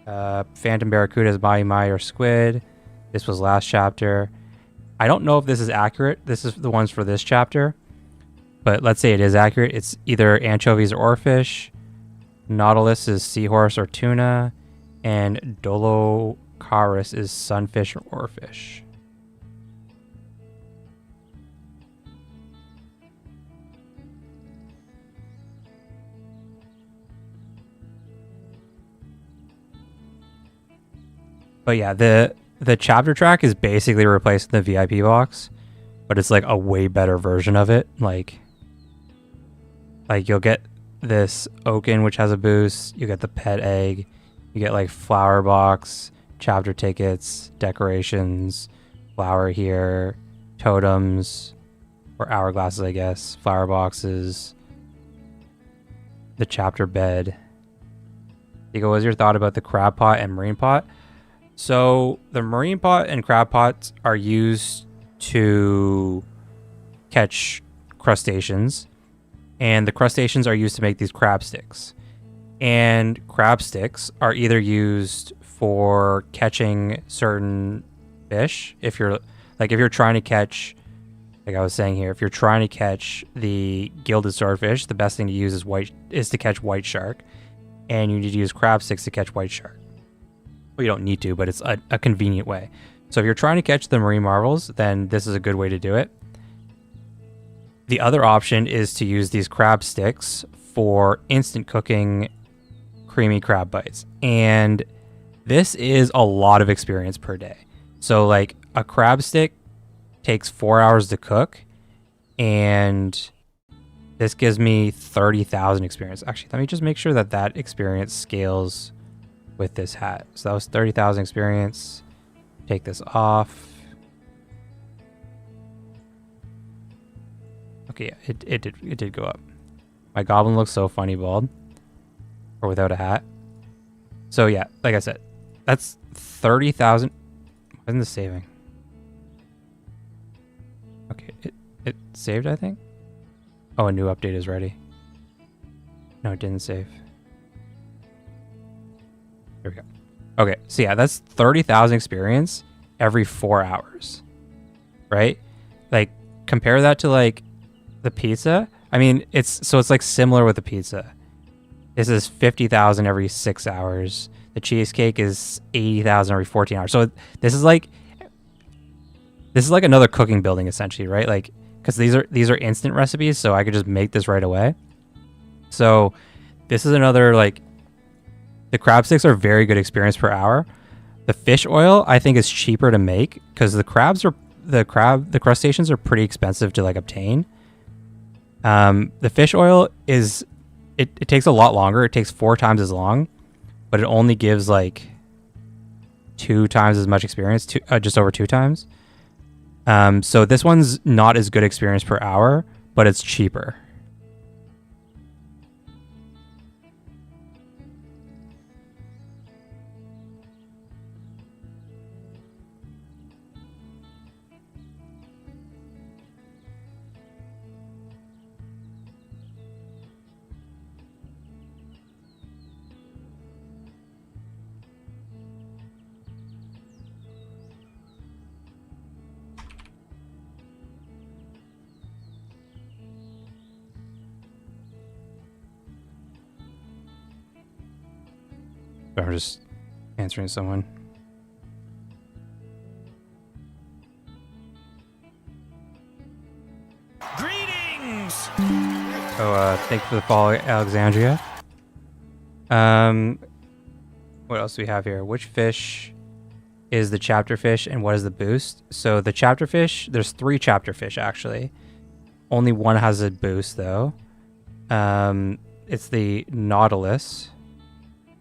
Phantom barracuda is mahi-mahi or squid. This was last chapter. I don't know if this is accurate. This is the ones for this chapter. But let's say it is accurate. It's either anchovies or oarfish. Nautilus is seahorse or tuna. And Dolocaris is sunfish or oarfish. But yeah, the chapter track is basically replacing the VIP box. but it's like a way better version of it. Like you'll get this Oaken, which has a boost. You get the pet egg. You get like flower box, chapter tickets, decorations, flower here, totems, or hourglasses, I guess, flower boxes, the chapter bed. Diego, what's your thought about the crab pot and marine pot? So the marine pot and crab pots are used to catch crustaceans, and the crustaceans are used to make these crab sticks. And crab sticks are either used for catching certain fish. If you're trying to catch, like I was saying here, if you're trying to catch the gilded swordfish, the best thing to use is to catch white shark, and you need to use crab sticks to catch white shark. Well, you don't need to, but it's a convenient way. So if you're trying to catch the marine marvels, then this is a good way to do it. The other option is to use these crab sticks for instant cooking creamy crab bites. And this is a lot of experience per day. So like a crab stick takes 4 hours to cook, and this gives me 30,000 experience. Actually, let me just make sure that experience scales with this hat. So that was 30,000 experience. Take this off. Okay, yeah, it did go up. My goblin looks so funny bald, or without a hat. So yeah, like I said, that's 30,000. Why isn't this saving? Okay, it saved, I think. Oh, a new update is ready. No, it didn't save. There we go. Okay, so yeah, that's 30,000 experience every 4 hours, right? Like, compare that to like the pizza. I mean, it's like similar with the pizza. This is 50,000 every 6 hours. The cheesecake is 80,000 every 14 hours. So this is like another cooking building essentially, right? Like, because these are instant recipes, so I could just make this right away. So this is another, like, the crab sticks are very good experience per hour. The fish oil I think is cheaper to make because the crustaceans are pretty expensive to like obtain. The fish oil is it takes a lot longer. It takes 4 times as long, but it only gives like 2 times as much experience, just over 2 times. So this one's not as good experience per hour, but it's cheaper. I'm just answering someone. Greetings! Oh, thank you for the follow, Alexandria. What else do we have here? Which fish is the chapter fish and what is the boost? So the chapter fish, there's 3 chapter fish actually. Only one has a boost though. It's the Nautilus.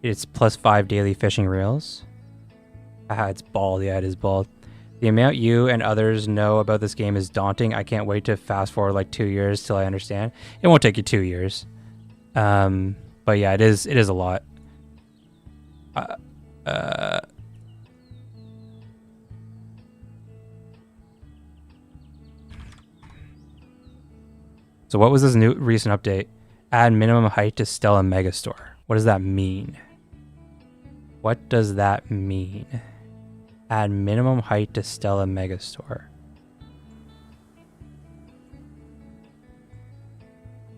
It's +5 daily fishing reels. It's bald. Yeah, it is bald. The amount you and others know about this game is daunting. I can't wait to fast forward like 2 years till I understand. It won't take you 2 years. But yeah, it is a lot. So what was this new recent update? Add minimum height to Stella Megastore. What does that mean? What does that mean? Add minimum height to Stella Megastore.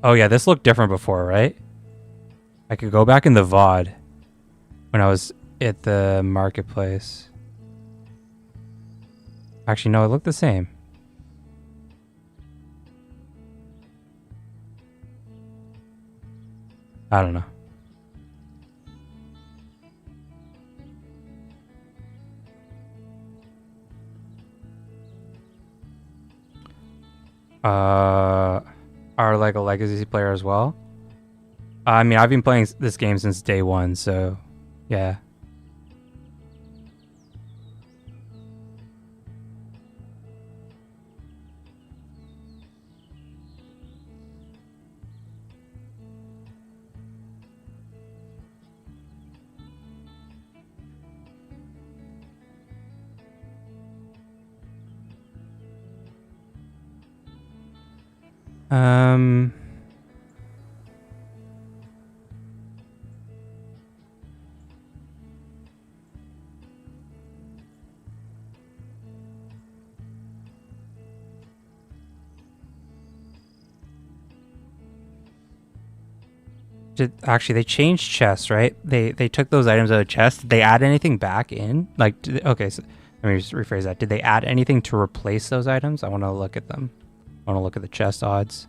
Oh yeah, this looked different before, right? I could go back in the VOD when I was at the marketplace. Actually, no, it looked the same. I don't know. are like a legacy player as well. I mean, I've been playing this game since day one, so yeah. Um, Actually, they changed chests, right? They took those items out of chests. Did they add anything back in? Like, okay, so let me just rephrase that. Did they add anything to replace those items? I want to look at them. I want to look at the chest odds.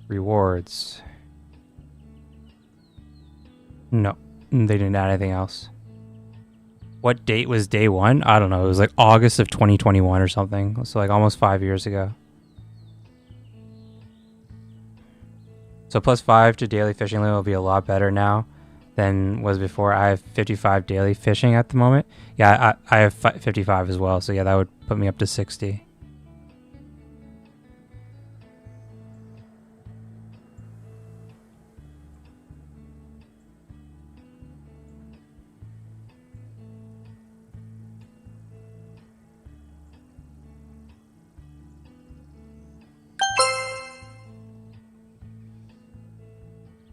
Rewards. No, they didn't add anything else. What date was day one? I don't know. It was like August of 2021 or something. So like almost 5 years ago. So +5 to daily fishing limit will be a lot better now than was before. I have 55 daily fishing at the moment. Yeah, I have 55 as well. So yeah, that would put me up to 60.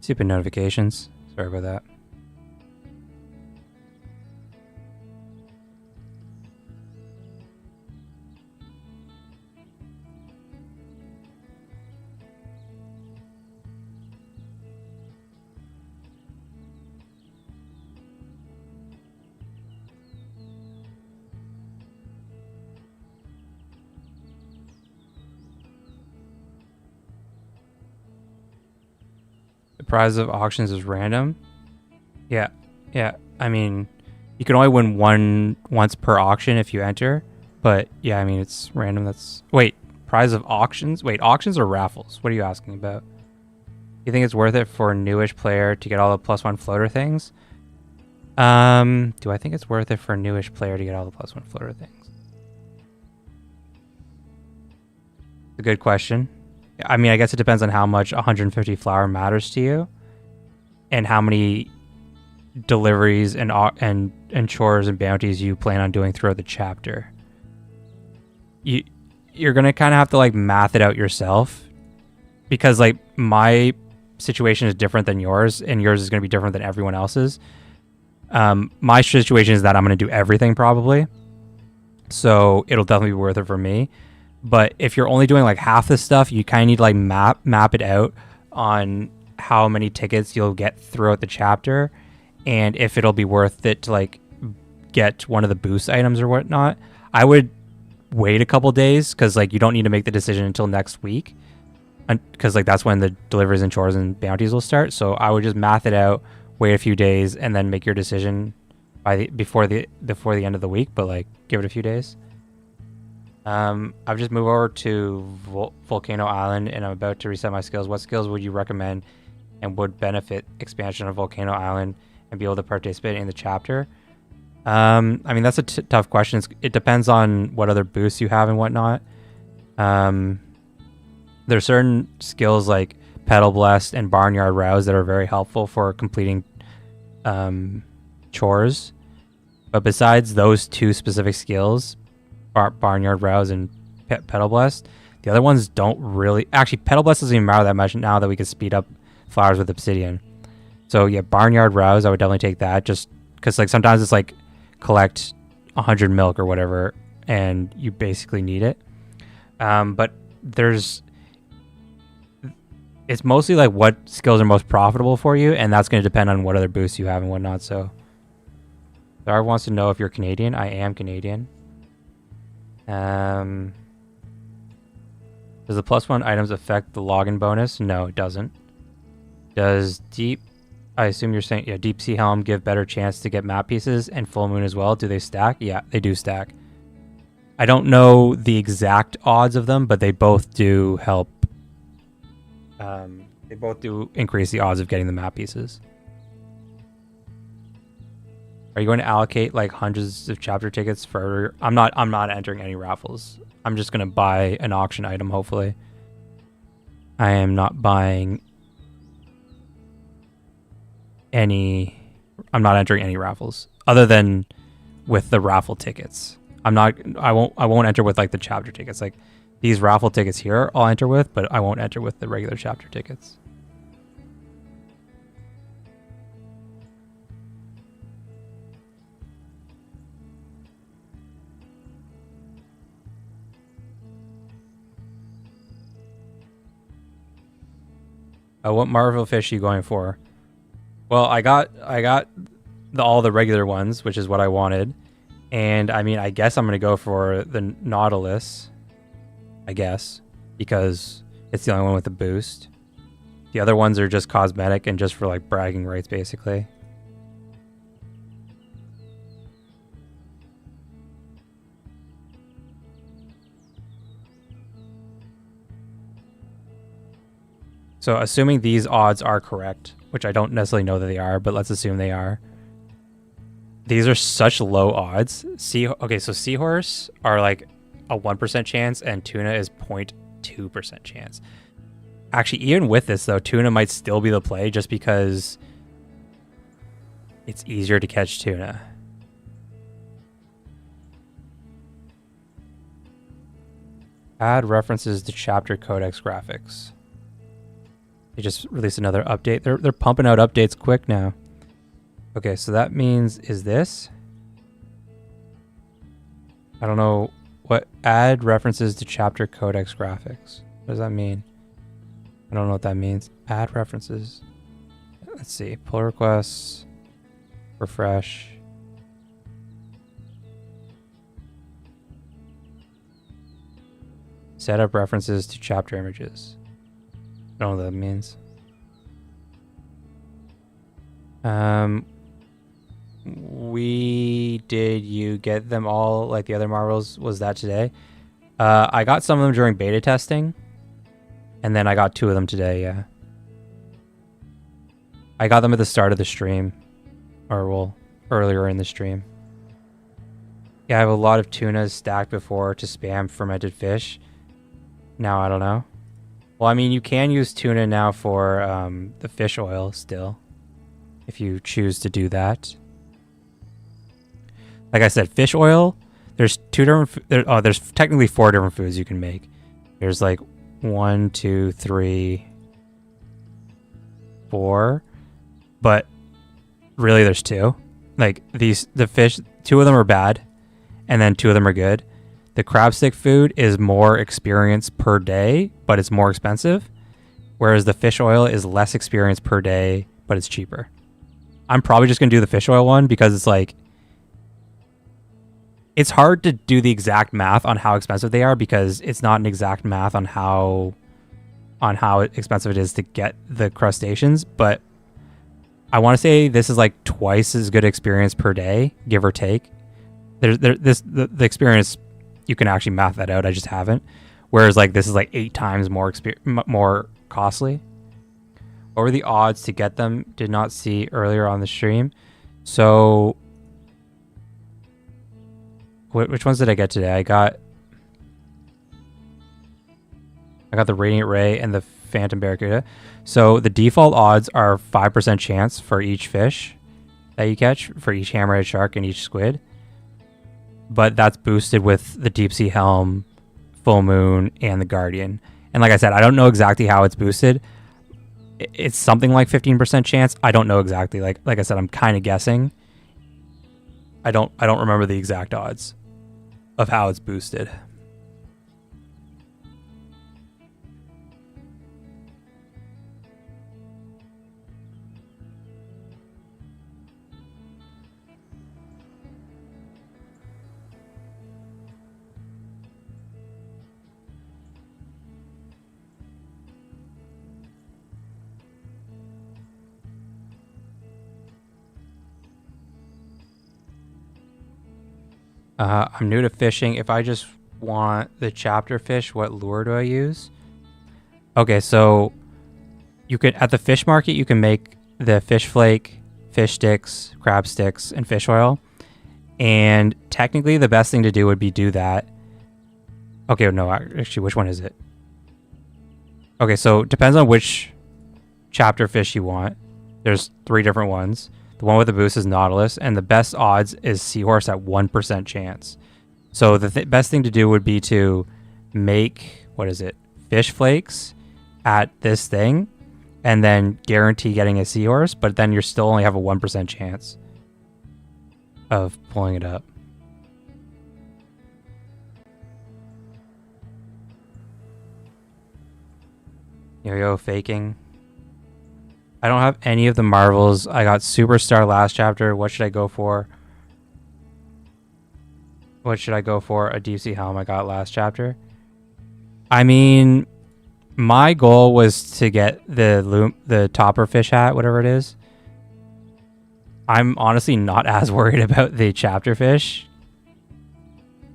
Stupid notifications. Sorry about that. The prize of auctions is random. Yeah. I mean, you can only win once per auction if you enter. But yeah, I mean, it's random. Wait, prize of auctions? Wait, auctions or raffles? What are you asking about? You think it's worth it for a newish player to get all the +1 floater things? Do I think it's worth it for a newish player to get all the +1 floater things? It's a good question. I mean, I guess it depends on how much 150 flour matters to you, and how many deliveries and chores and bounties you plan on doing throughout the chapter. You're gonna kind of have to like math it out yourself, because like my situation is different than yours, and yours is gonna be different than everyone else's. My situation is that I'm gonna do everything probably, so it'll definitely be worth it for me. But if you're only doing like half the stuff, you kind of need to like map it out on how many tickets you'll get throughout the chapter, and if it'll be worth it to like get one of the boost items or whatnot. I would wait a couple days, because like you don't need to make the decision until next week, because like that's when the deliveries and chores and bounties will start. So I would just math it out, wait a few days, and then make your decision before the end of the week. But like give it a few days. I've just moved over to Volcano Island, and I'm about to reset my skills. What skills would you recommend and would benefit expansion of Volcano Island and be able to participate in the chapter? I mean, that's a tough question. It depends on what other boosts you have and whatnot. There's certain skills like Pedal Blast and Barnyard Rouse that are very helpful for completing chores. But besides those two specific skills, Barnyard Rouse and Pedal Blast, the other ones don't really. Actually, Pedal Blast doesn't even matter that much now that we can speed up flowers with Obsidian. So yeah, Barnyard Rouse, I would definitely take that, just because like sometimes it's like collect 100 milk or whatever, and you basically need it. But it's mostly like what skills are most profitable for you, and that's going to depend on what other boosts you have and whatnot. So Dar wants to know if you're Canadian. I am Canadian. Does the +1 items affect the login bonus? No, it doesn't. Does I assume you're saying, yeah, Deep Sea Helm give better chance to get map pieces, and Full Moon as well? Do they stack? Yeah, they do stack. I don't know the exact odds of them, but they both do help. They both do increase the odds of getting the map pieces. Are you going to allocate like hundreds of chapter tickets for? I'm not entering any raffles. I'm just going to buy an auction item, hopefully. I am not buying any. I'm not entering any raffles other than with the raffle tickets. I won't enter with like the chapter tickets. Like these raffle tickets here I'll enter with, but I won't enter with the regular chapter tickets. What Marvel fish are you going for? Well, I got all the regular ones, which is what I wanted. And I mean, I guess I'm going to go for the Nautilus. I guess. Because it's the only one with the boost. The other ones are just cosmetic and just for like bragging rights, basically. So assuming these odds are correct, which I don't necessarily know that they are, but let's assume they are. These are such low odds. Okay, so seahorse are like a 1% chance and tuna is 0.2% chance. Actually, even with this though, tuna might still be the play just because it's easier to catch tuna. Add references to chapter codex graphics. They just released another update. They're pumping out updates quick now. Okay, so that means is this? I don't know what add references to chapter codex graphics. What does that mean? I don't know what that means. Add references. Let's see. Pull requests. Refresh. Set up references to chapter images. I don't know what that means. Did you get them all like the other Marvels? Was that today? I got some of them during beta testing. And then I got 2 of them today, yeah. I got them at the start of the stream. Or, well, earlier in the stream. Yeah, I have a lot of tunas stacked before to spam fermented fish. Now, I don't know. Well, I mean, you can use tuna now for the fish oil still. If you choose to do that. Like I said, fish oil, there's 2 different... there's technically 4 different foods you can make. There's like 1, 2, 3, 4. But really there's 2. Like the fish, 2 of them are bad. And then 2 of them are good. The crab stick food is more experience per day, but it's more expensive. Whereas the fish oil is less experience per day, but it's cheaper. I'm probably just going to do the fish oil one because it's like... It's hard to do the exact math on how expensive they are because it's not an exact math on how expensive it is to get the crustaceans, but I want to say this is like twice as good experience per day, give or take. The experience, you can actually math that out. I just haven't. Whereas like this is like 8 times more costly. What were the odds to get them? Did not see earlier on the stream. So which ones did I get today? I got the Radiant Ray and the Phantom Barracuda. So the default odds are 5% chance for each fish that you catch, for each hammerhead shark and each squid. But that's boosted with the Deep Sea Helm, Full Moon, and the Guardian. And like I said, I don't know exactly how it's boosted. It's something like 15% chance. I don't know exactly. Like I said, I'm kind of guessing. I don't remember the exact odds of how it's boosted. I'm new to fishing. If I just want the chapter fish, what lure do I use? Okay, so you could at the fish market you can make the fish flake, fish sticks, crab sticks, and fish oil. And technically, the best thing to do would be do that. Okay, no, actually, which one is it? Okay, so it depends on which chapter fish you want. There's 3 different ones. The one with the boost is Nautilus, and the best odds is Seahorse at 1% chance. So the best thing to do would be to make, fish flakes at this thing, and then guarantee getting a Seahorse, but then you still only have a 1% chance of pulling it up. Yo-yo faking. I don't have any of the Marvels. I got Superstar last chapter. What should I go for? A deep sea helm I got last chapter. I mean, my goal was to get the topper fish hat, whatever it is. I'm honestly not as worried about the chapter fish.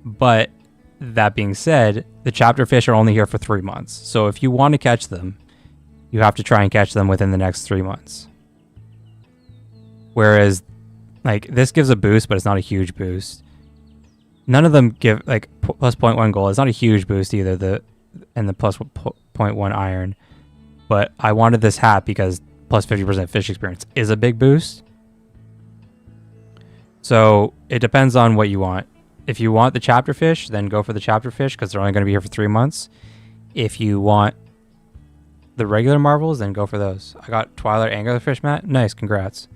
But that being said, the chapter fish are only here for 3 months. So if you want to catch them, you have to try and catch them within the next 3 months. Whereas, like, this gives a boost, but it's not a huge boost. None of them give, like, plus 0.1 gold. It's not a huge boost either, and the plus 0.1 iron. But I wanted this hat because plus 50% fish experience is a big boost. So it depends on what you want. If you want the chapter fish, then go for the chapter fish because they're only going to be here for 3 months. If you want the regular Marvels, then go for those. I got Twilight Anglerfish mat. Nice, congrats.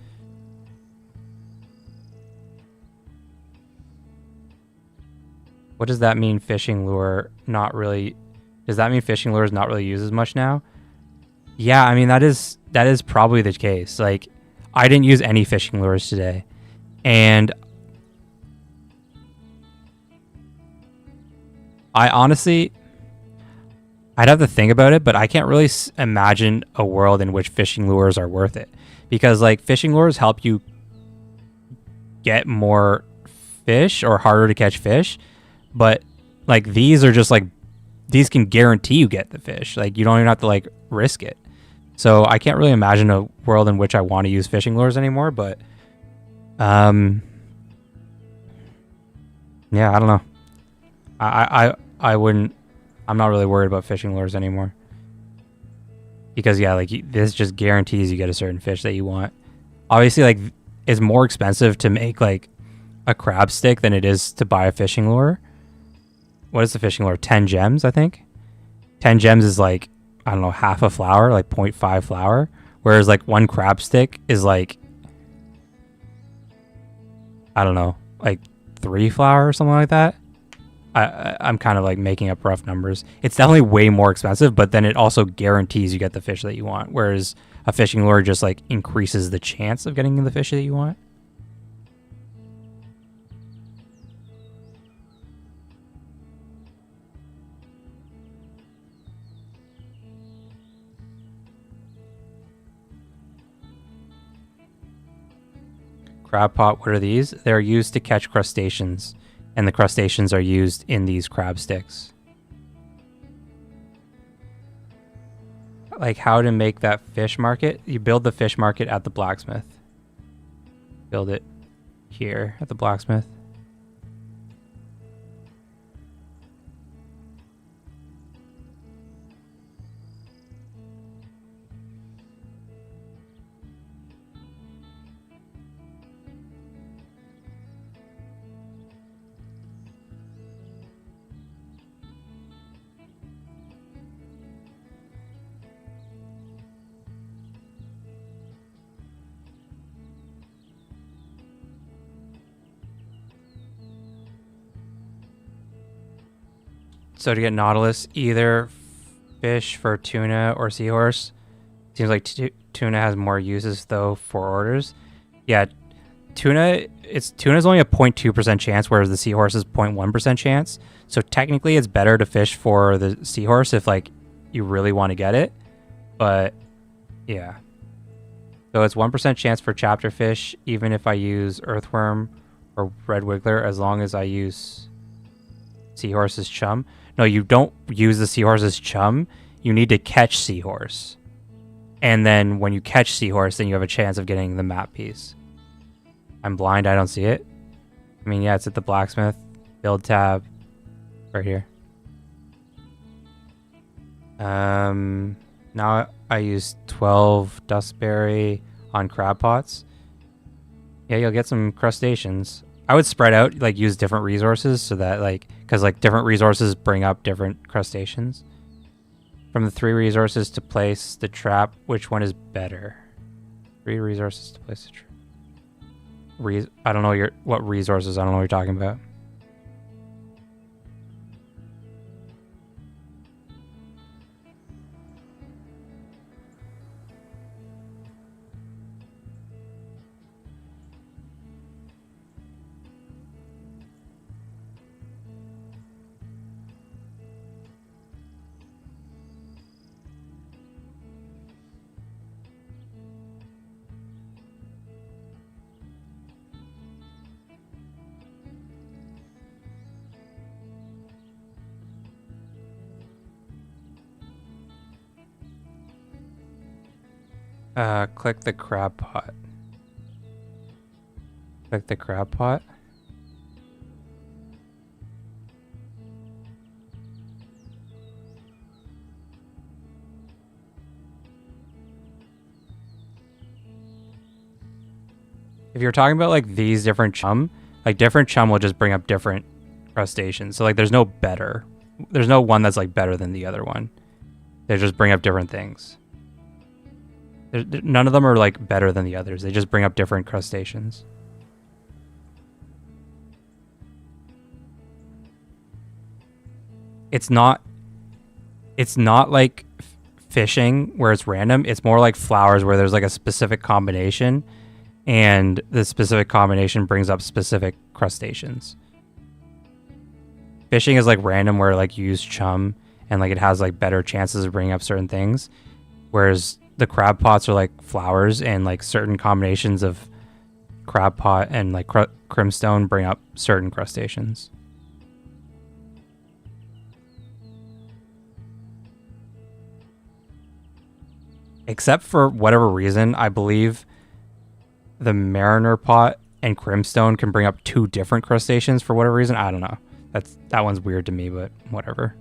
What does that mean? Fishing lure not really. Does that mean fishing lures not really used as much now? Yeah, I mean that is probably the case. Like, I didn't use any fishing lures today, and I honestly, I'd have to think about it, but I can't really imagine a world in which fishing lures are worth it, because like fishing lures help you get more fish or harder to catch fish, but like these are just like, these can guarantee you get the fish. Like you don't even have to like risk it. So I can't really imagine a world in which I want to use fishing lures anymore, but yeah, I don't know. I wouldn't, I'm not really worried about fishing lures anymore. Because yeah, like this just guarantees you get a certain fish that you want. Obviously, like it's more expensive to make like a crab stick than it is to buy a fishing lure. What is the fishing lure? 10 gems, I think. 10 gems is like, I don't know, half a flower, like 0.5 flower. Whereas like one crab stick is like, I don't know, like 3 flower or something like that. I'm kind of like making up rough numbers. It's definitely way more expensive, but then it also guarantees you get the fish that you want. Whereas a fishing lure just like increases the chance of getting the fish that you want. Crab pot, what are these? They're used to catch crustaceans, and the crustaceans are used in these crab sticks. Like how to make that fish market? You build the fish market at the blacksmith. Build it here at the blacksmith. So to get Nautilus, either fish for tuna or seahorse. Seems like tuna has more uses though for orders. Yeah, tuna's only a 0.2% chance, whereas the seahorse is 0.1% chance. So technically, it's better to fish for the seahorse if like you really want to get it. But yeah, so it's 1% chance for chapter fish, even if I use earthworm or red wiggler as long as I use seahorse's chum. No, you don't use the seahorse's chum. You need to catch seahorse. And then when you catch seahorse, then you have a chance of getting the map piece. I'm blind, I don't see it. I mean, yeah, it's at the blacksmith. Build tab. Right here. Now I use 12 dustberry on crab pots. Yeah, you'll get some crustaceans. I would spread out, like use different resources so that because different resources bring up different crustaceans. From the 3 resources to place the trap, which one is better? 3 resources to place the trap. I don't know what resources. I don't know what you're talking about. Click the crab pot. Click the crab pot. If you're talking about like these different chum, like different chum will just bring up different crustaceans. So like there's no one that's like better than the other one. They just bring up different things. None of them are like better than the others. They just bring up different crustaceans. It's not like fishing where it's random. It's more like flowers where there's like a specific combination and the specific combination brings up specific crustaceans. Fishing is like random where like you use chum and like it has like better chances of bringing up certain things. Whereas the crab pots are like flowers and like certain combinations of crab pot and like crimstone bring up certain crustaceans. Except for whatever reason, I believe the mariner pot and crimstone can bring up 2 different crustaceans for whatever reason. I don't know. That one's weird to me, but whatever.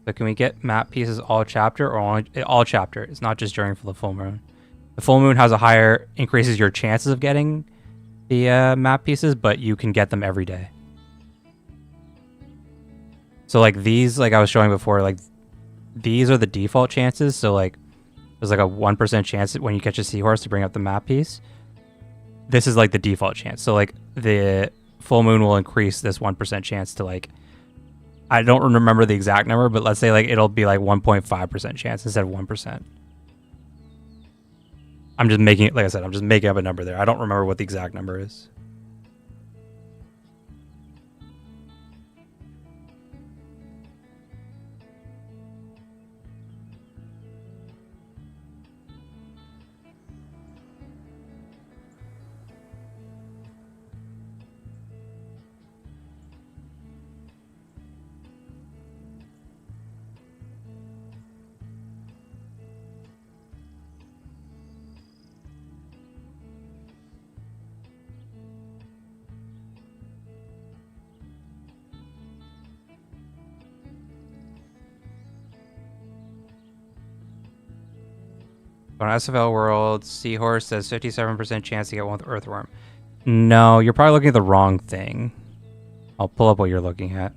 So can we get map pieces all chapter or only all chapter? It's not just during the full moon. The full moon increases your chances of getting the map pieces, but you can get them every day. So like these, like I was showing before, like these are the default chances. So like there's like a 1% chance when you catch a seahorse to bring up the map piece. This is like the default chance. So like the full moon will increase this 1% chance to like, I don't remember the exact number, but let's say like it'll be like 1.5% chance instead of 1%. I'm just making it, like I said, I'm just making up a number there. I don't remember what the exact number is. On SFL World, Seahorse says 57% chance to get one with Earthworm. No, you're probably looking at the wrong thing. I'll pull up what you're looking at.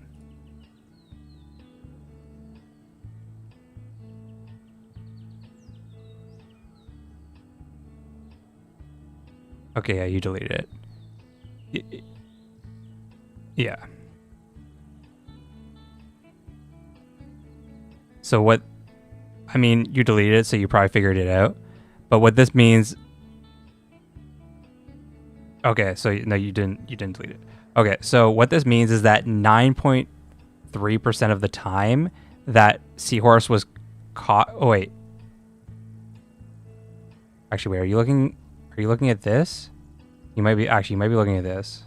Okay, yeah, you deleted it. Yeah. So what... I mean, you deleted it, so you probably figured it out. But what this means... Okay, so no, you didn't delete it. Okay, so what this means is that 9.3% of the time that seahorse was caught. Oh wait. Actually, wait. Are you looking at this? You might be looking at this.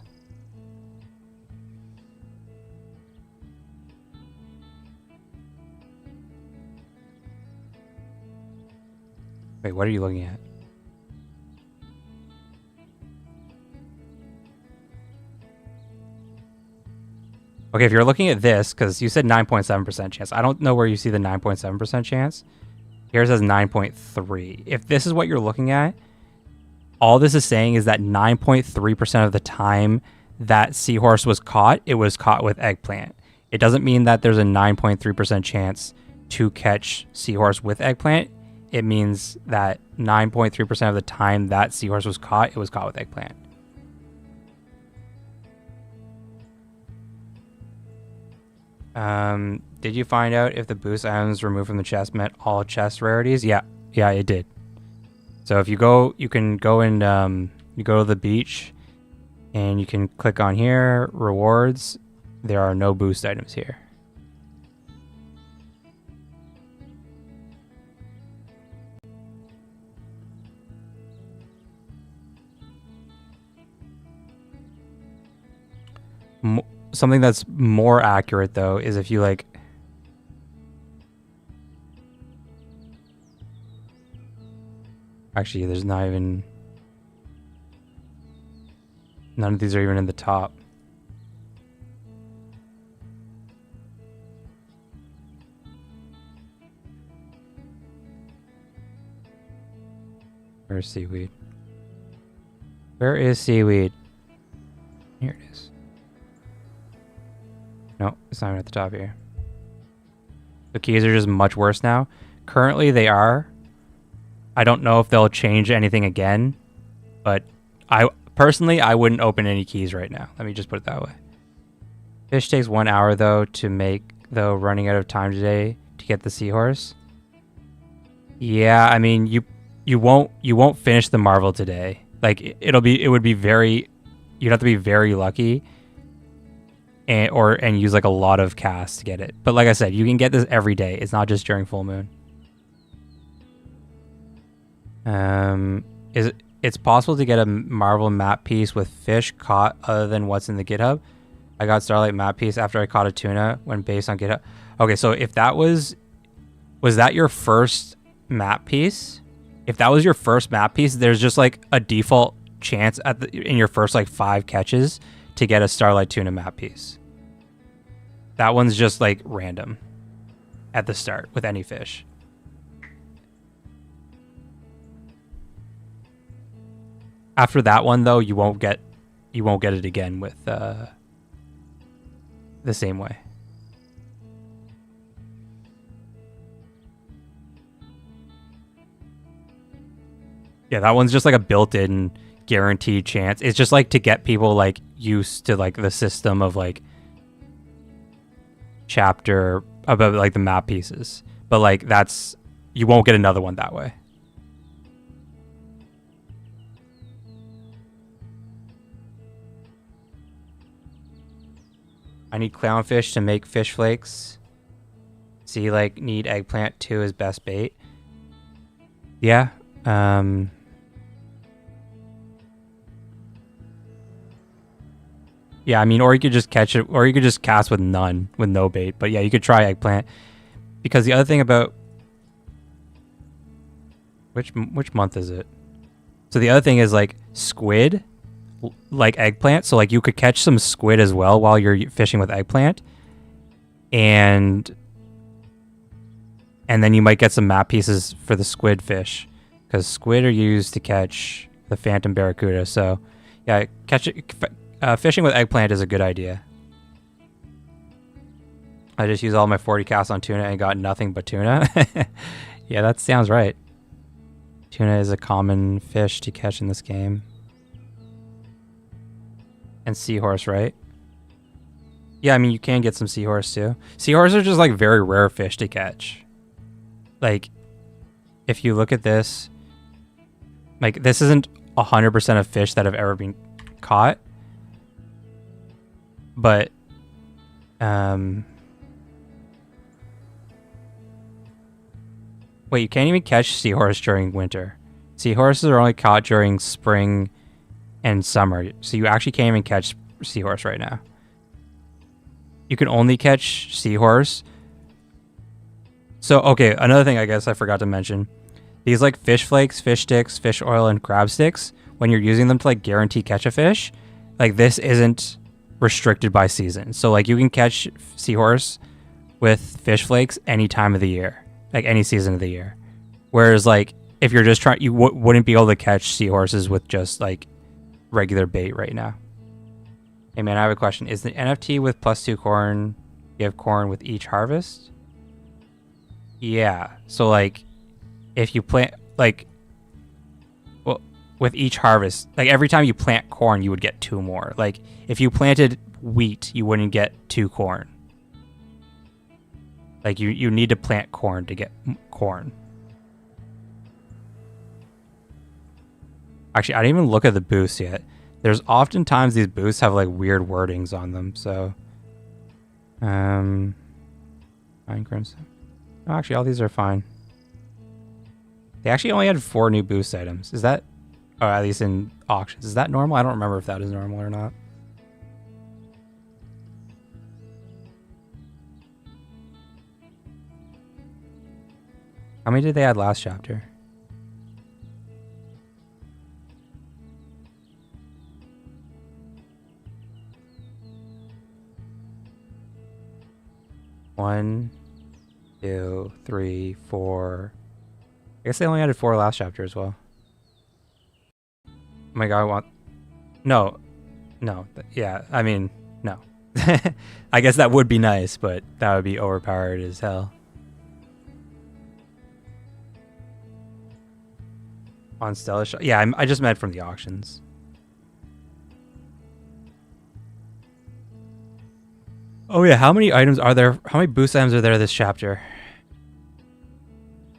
Wait, what are you looking at? Okay, if you're looking at this, because you said 9.7% chance. I don't know where you see the 9.7% chance. Here it says 9.3. If this is what you're looking at, all this is saying is that 9.3% of the time that seahorse was caught, it was caught with eggplant. It doesn't mean that there's a 9.3% chance to catch seahorse with eggplant. It means that 9.3% of the time that seahorse was caught, it was caught with eggplant. Did you find out if the boost items removed from the chest meant all chest rarities? Yeah, it did. So if you go, you can go and you go to the beach, and you can click on here, rewards. There are no boost items here. Something that's more accurate though is if you like actually there's not even none of these are even in the top. Where's seaweed? Where is seaweed? Here it is. No, it's not even at the top here. The keys are just much worse now. Currently, they are. I don't know if they'll change anything again, but I wouldn't open any keys right now. Let me just put it that way. Fish takes 1 hour though to make, though running out of time today to get the seahorse. Yeah, I mean you won't finish the Marvel today. Like you'd have to be very lucky. And use like a lot of casts to get it. But like I said, you can get this every day. It's not just during full moon. It's possible to get a Marvel map piece with fish caught other than what's in the GitHub. I got Starlight map piece after I caught a tuna when based on GitHub. Okay, so if that was that your first map piece? If that was your first map piece, there's just like a default chance in your first like 5 catches to get a Starlight tuna map piece. That one's just like random at the start with any fish. After that one though, you won't get it again with the same way. Yeah, that one's just like a built-in guaranteed chance. It's just like to get people like used to like the system of like chapter about like the map pieces. But like you won't get another one that way. I need clownfish to make fish flakes. See, like need eggplant too as best bait. Yeah. Yeah, I mean, or you could just catch it, or you could just cast with none, with no bait. But yeah, you could try eggplant. Because the other thing about... Which month is it? So the other thing is, like, squid, like eggplant. So, like, you could catch some squid as well while you're fishing with eggplant. And then you might get some map pieces for the squid fish. Because squid are used to catch the phantom barracuda. So, yeah, fishing with eggplant is a good idea. I just used all my 40 casts on tuna and got nothing but tuna. Yeah, that sounds right. Tuna is a common fish to catch in this game. And seahorse, right? Yeah, I mean, you can get some seahorse too. Seahorse are just like very rare fish to catch. Like, if you look at this, like this isn't 100% of fish that have ever been caught. But wait, you can't even catch seahorse during winter. Seahorses are only caught during spring and summer, so you actually can't even catch seahorse right now. You can only catch seahorse. So, okay, another thing I guess I forgot to mention. These like fish flakes, fish sticks, fish oil, and crab sticks, when you're using them to like guarantee catch a fish, like this isn't restricted by season. So like you can catch seahorse with fish flakes any time of the year, like any season of the year. Whereas like if you're just trying, you wouldn't be able to catch seahorses with just like regular bait right now. Hey man, I have a question. Is the NFT with +2 corn give corn with each harvest? Yeah. So like if you plant like, well, with each harvest, like every time you plant corn, you would get 2 more. Like if you planted wheat, you wouldn't get 2 corn. Like you need to plant corn to get corn. Actually, I didn't even look at the boosts yet. There's oftentimes these boosts have like weird wordings on them. So, fine crimson. Oh, actually, all these are fine. They actually only had 4 new boost items. Is that, or at least in auctions, is that normal? I don't remember if that is normal or not. How many did they add last chapter? One, 2, 3, 4. I guess they only added 4 last chapter as well. Oh my god, I want... No. Yeah, I mean, no. I guess that would be nice, but that would be overpowered as hell. On Stella Shop. Yeah, I just meant from the auctions. Oh yeah, how many items are there? How many boost items are there this chapter?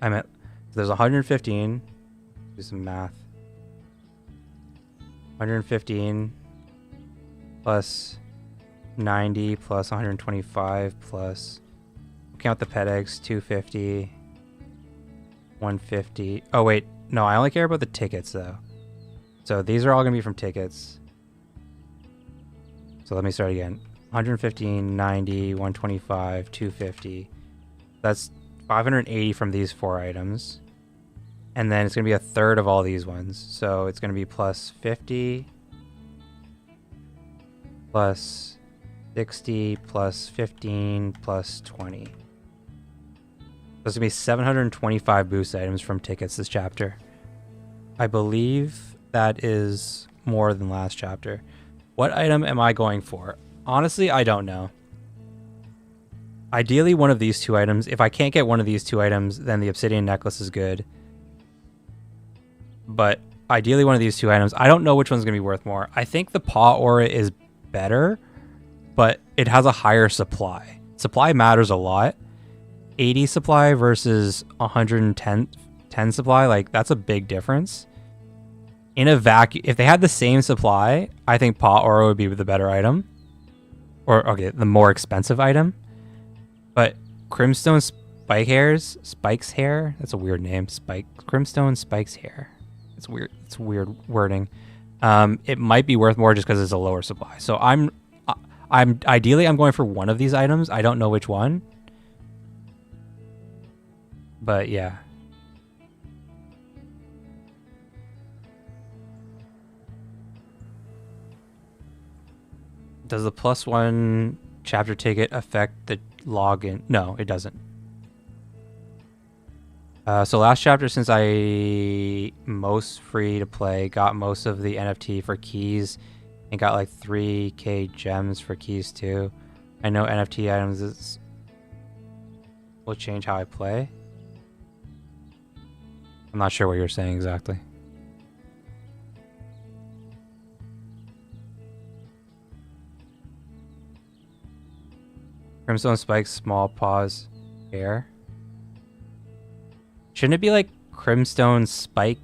I meant there's 115. Do some math. 115 plus 90 plus 125 plus, count the pet eggs, 250, 150. Oh wait, no, I only care about the tickets though. So these are all gonna be from tickets. So let me start again. 115, 90, 125, 250. That's 580 from these 4 items. And then it's going to be a third of all these ones. So it's going to be plus 50, plus 60, plus 15, plus 20. So it's going to be 725 boost items from tickets this chapter. I believe that is more than last chapter. What item am I going for? Honestly, I don't know. Ideally, one of these 2 items. If I can't get one of these 2 items, then the obsidian necklace is good. But ideally, one of these 2 items. I don't know which one's going to be worth more. I think the paw aura is better, but it has a higher supply. Supply matters a lot. 80 supply versus 110 supply, like that's a big difference. In a vacuum, if they had the same supply, I think paw aura would be the better item. Or, okay, the more expensive item. But Crimstone Spike's hair, that's a weird name. Crimstone Spike's hair. It's weird. It's weird wording. It might be worth more just because it's a lower supply. So I'm ideally I'm going for one of these items. I don't know which one. But yeah. Does the +1 chapter ticket affect the login? No, it doesn't. So last chapter, since I most free to play, got most of the NFT for keys and got like 3k gems for keys too. I know NFT items will change how I play. I'm not sure what you're saying exactly. Crimstone Spike's small paws hair. Shouldn't it be like Crimstone spiky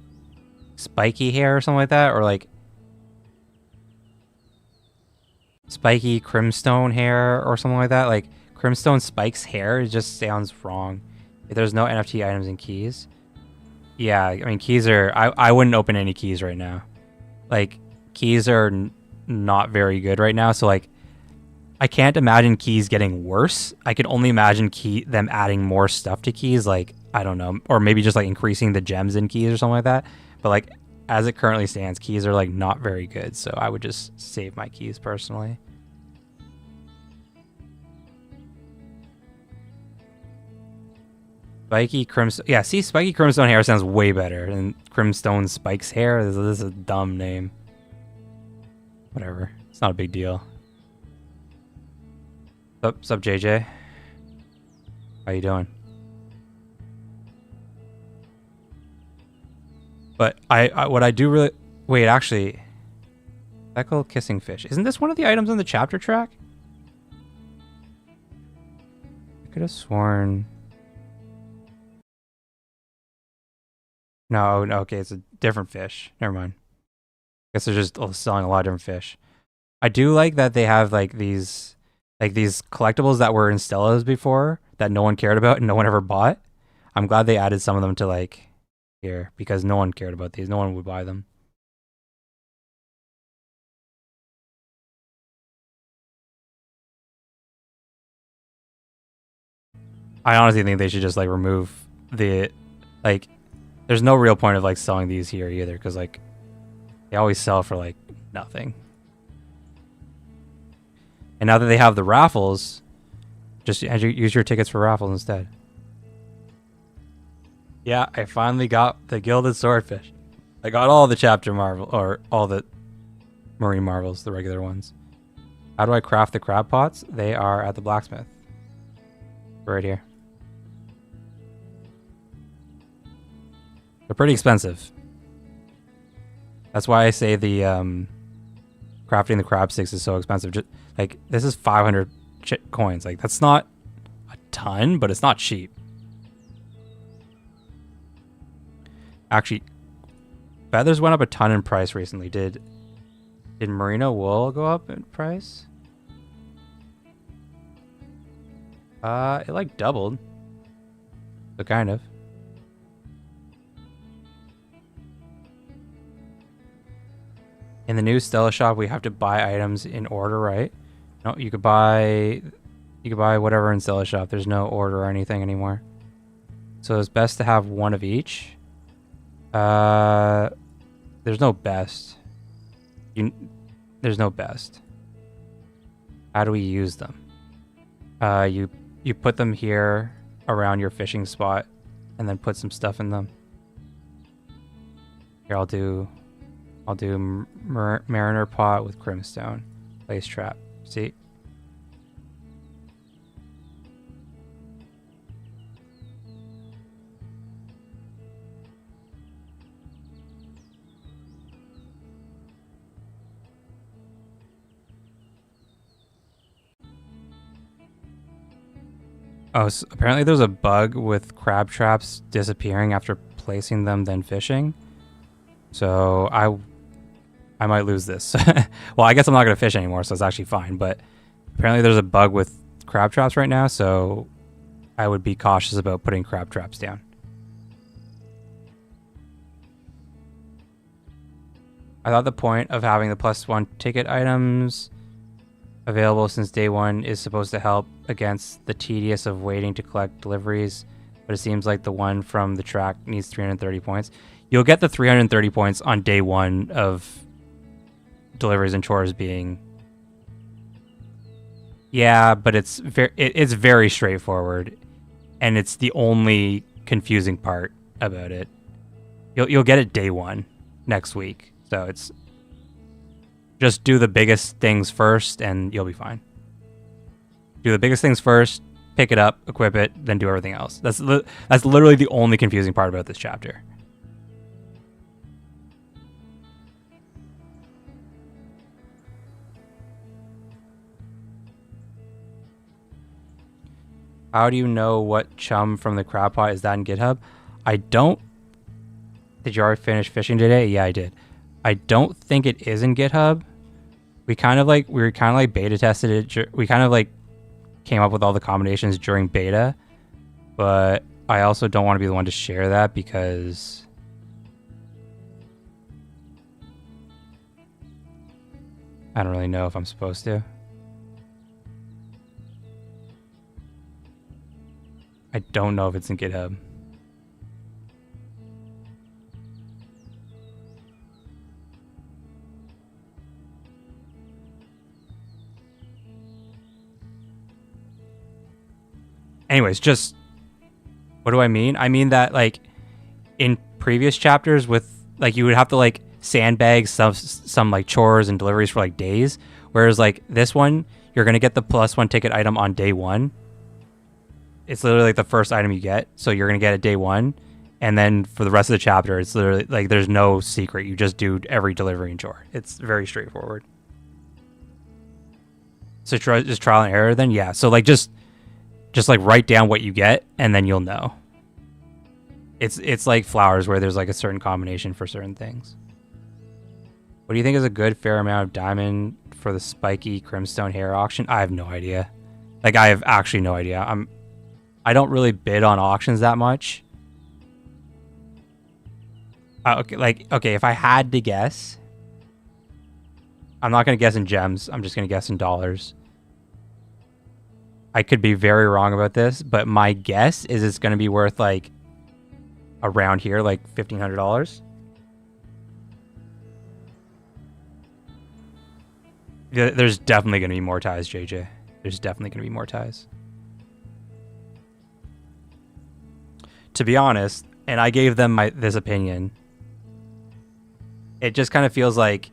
hair or something like that? Or like spiky crimstone hair or something like that. Like crimstone spikes hair, it just sounds wrong. If there's no NFT items and keys. Yeah, I mean keys are. I wouldn't open any keys right now. Like keys are not very good right now. So like, I can't imagine keys getting worse. I can only imagine them adding more stuff to keys. Like I don't know, or maybe just like increasing the gems in keys or something like that. But like as it currently stands, keys are like not very good. So I would just save my keys personally. Spiky Crimstone. Yeah, see, Spiky Crimstone hair sounds way better than Crimstone Spike's hair. This is a dumb name. Whatever. It's not a big deal. What's up, JJ? How you doing? But what I do really... Wait, actually... Speckle Kissing Fish. Isn't this one of the items on the chapter track? I could have sworn... No, okay, it's a different fish. Never mind. I guess they're just selling a lot of different fish. I do like that they have like these collectibles that were in Stellas before that no one cared about and no one ever bought. I'm glad they added some of them to like here because no one cared about these. No one would buy them. I honestly think they should just like remove the like. There's no real point of like selling these here either because like they always sell for like nothing. And now that they have the raffles, just use your tickets for raffles instead. Yeah, I finally got the Gilded Swordfish. I got all the chapter marvel or all the marine marvels, the regular ones. How do I craft the crab pots? They are at the blacksmith. Right here. They're pretty expensive. That's why I say the crafting the crab sticks is so expensive. Just like this is 500 coins. Like that's not a ton, but it's not cheap. Actually, feathers went up a ton in price recently. Did merino wool go up in price? It like doubled. So kind of. In the new Stella shop, we have to buy items in order, right? No, you could buy whatever in Stella shop. There's no order or anything anymore. So it's best to have one of each. There's no best. There's no best. How do we use them? You put them here around your fishing spot, and then put some stuff in them. Here, I'll do mariner pot with crimstone. Place trap. See? Oh, so apparently there's a bug with crab traps disappearing after placing them, then fishing. So I might lose this. Well, I guess I'm not going to fish anymore, so it's actually fine. But apparently there's a bug with crab traps right now, so I would be cautious about putting crab traps down. I thought the point of having the +1 ticket items available since day one is supposed to help against the tedious of waiting to collect deliveries, but it seems like the one from the track needs 330 points. You'll get the 330 points on day one of deliveries and chores being... Yeah, but it's very straightforward, and it's the only confusing part about it. You'll get it day one next week, so it's just do the biggest things first, and you'll be fine. Do the biggest things first, pick it up, equip it, then do everything else. That's literally the only confusing part about this chapter. How do you know what chum from the crab pot is that in GitHub? I don't... Did you already finish fishing today? Yeah, I did. I don't think it is in GitHub. we were kind of like beta tested it. We kind of like came up with all the combinations during beta, but I also don't want to be the one to share that because I don't really know if I'm supposed to. I don't know if it's in GitHub. Anyways, just what do I mean? I mean that like in previous chapters with like you would have to like sandbag some like chores and deliveries for like days, whereas like this one you're gonna get the +1 ticket item on day 1. It's literally like the first item you get, so you're gonna get it day 1, and then for the rest of the chapter it's literally like there's no secret. You just do every delivery and chore. It's very straightforward. So just trial and error then. Yeah, so like just like write down what you get and then you'll know. It's like flowers where there's like a certain combination for certain things. What do you think is a good fair amount of diamond for the spiky Crimstone hair auction? I have no idea. Like I have actually no idea. I don't really bid on auctions that much. Okay, if I had to guess, I'm not gonna guess in gems. I'm just gonna guess in dollars. I could be very wrong about this, but my guess is it's going to be worth like around here, like $1,500. There's definitely going to be more ties, JJ. There's definitely going to be more ties. To be honest, and I gave them this opinion, it just kind of feels like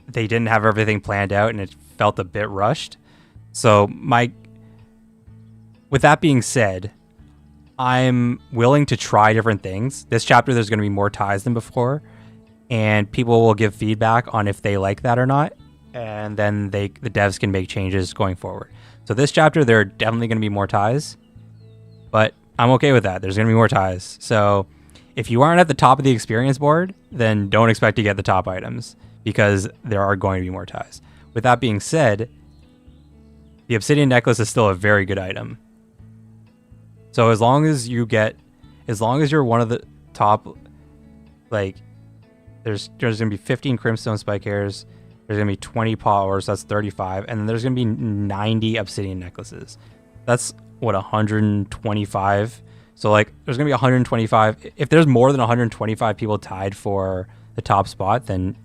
they didn't have everything planned out and it felt a bit rushed. So with that being said, I'm willing to try different things. This chapter, there's going to be more ties than before, and people will give feedback on if they like that or not, and then the devs can make changes going forward. So this chapter, there are definitely going to be more ties, but I'm okay with that. There's going to be more ties. So if you aren't at the top of the experience board, then don't expect to get the top items because there are going to be more ties. With that being said, the obsidian necklace is still a very good item. So as long as you're one of the top, like, there's gonna be 15 Crimstone spike hairs, there's gonna be 20 paw ores, that's 35, and then there's gonna be 90 obsidian necklaces. That's what, 125. So like, there's gonna be 125. If there's more than 125 people tied for the top spot, then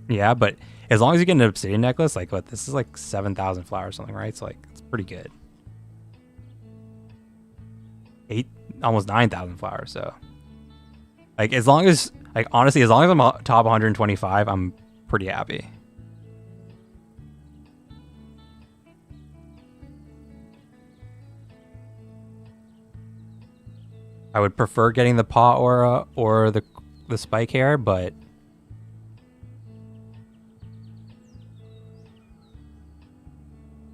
yeah. But as long as you get an obsidian necklace, like what, this is like 7,000 flowers or something, right? So like, it's pretty good. Almost 9,000 flowers. So like, as long as, like, honestly, as long as I'm top 125, I'm pretty happy. I would prefer getting the paw aura or the spike hair, but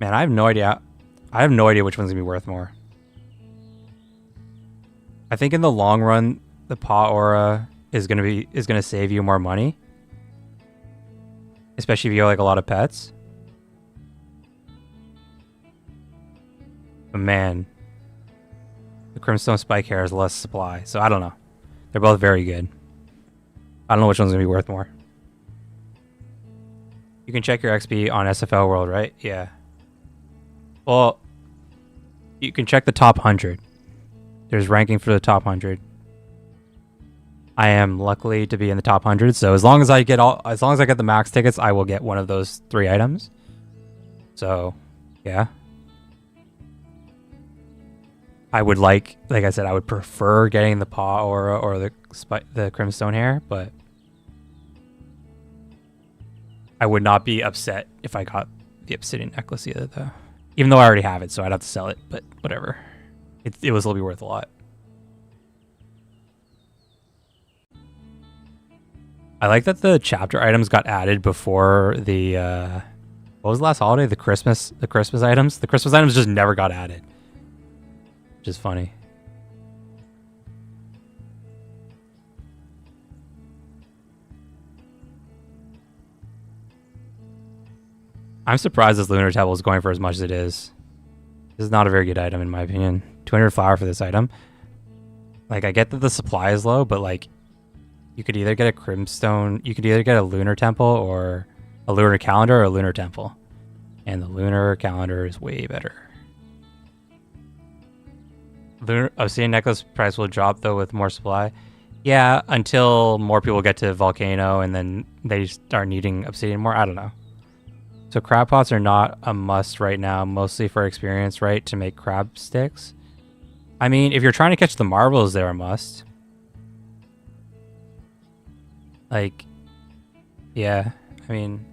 man, I have no idea. I have no idea which one's gonna be worth more. I think in the long run, the paw aura is gonna save you more money, especially if you have like a lot of pets. But man, the Crimstone spike hair has less supply, so I don't know. They're both very good. I don't know which one's gonna be worth more. You can check your XP on SFL World, right? Yeah. Well, you can check the top 100. There's ranking for the top 100. I am lucky to be in the top 100, so as long as I get the max tickets, I will get one of those 3 items. So, yeah. I would like I said, I would prefer getting the paw aura or the Crimstone hair, but I would not be upset if I got the obsidian necklace either, though. Even though I already have it, so I'd have to sell it, but whatever. It will still be worth a lot. I like that the chapter items got added before the what was the last holiday? The Christmas items. The Christmas items just never got added, which is funny. I'm surprised this lunar temple is going for as much as it is. This is not a very good item in my opinion. 200 flour for this item. Like, I get that the supply is low, but like, you could either get a crimstone, you could either get a lunar temple or a lunar calendar or a lunar temple. And the lunar calendar is way better. Lunar obsidian necklace price will drop though with more supply. Yeah, until more people get to Volcano and then they start needing obsidian more. I don't know. So crab pots are not a must right now, mostly for experience, right? To make crab sticks. I mean, if you're trying to catch the marbles, they're a must. Like, yeah, I mean,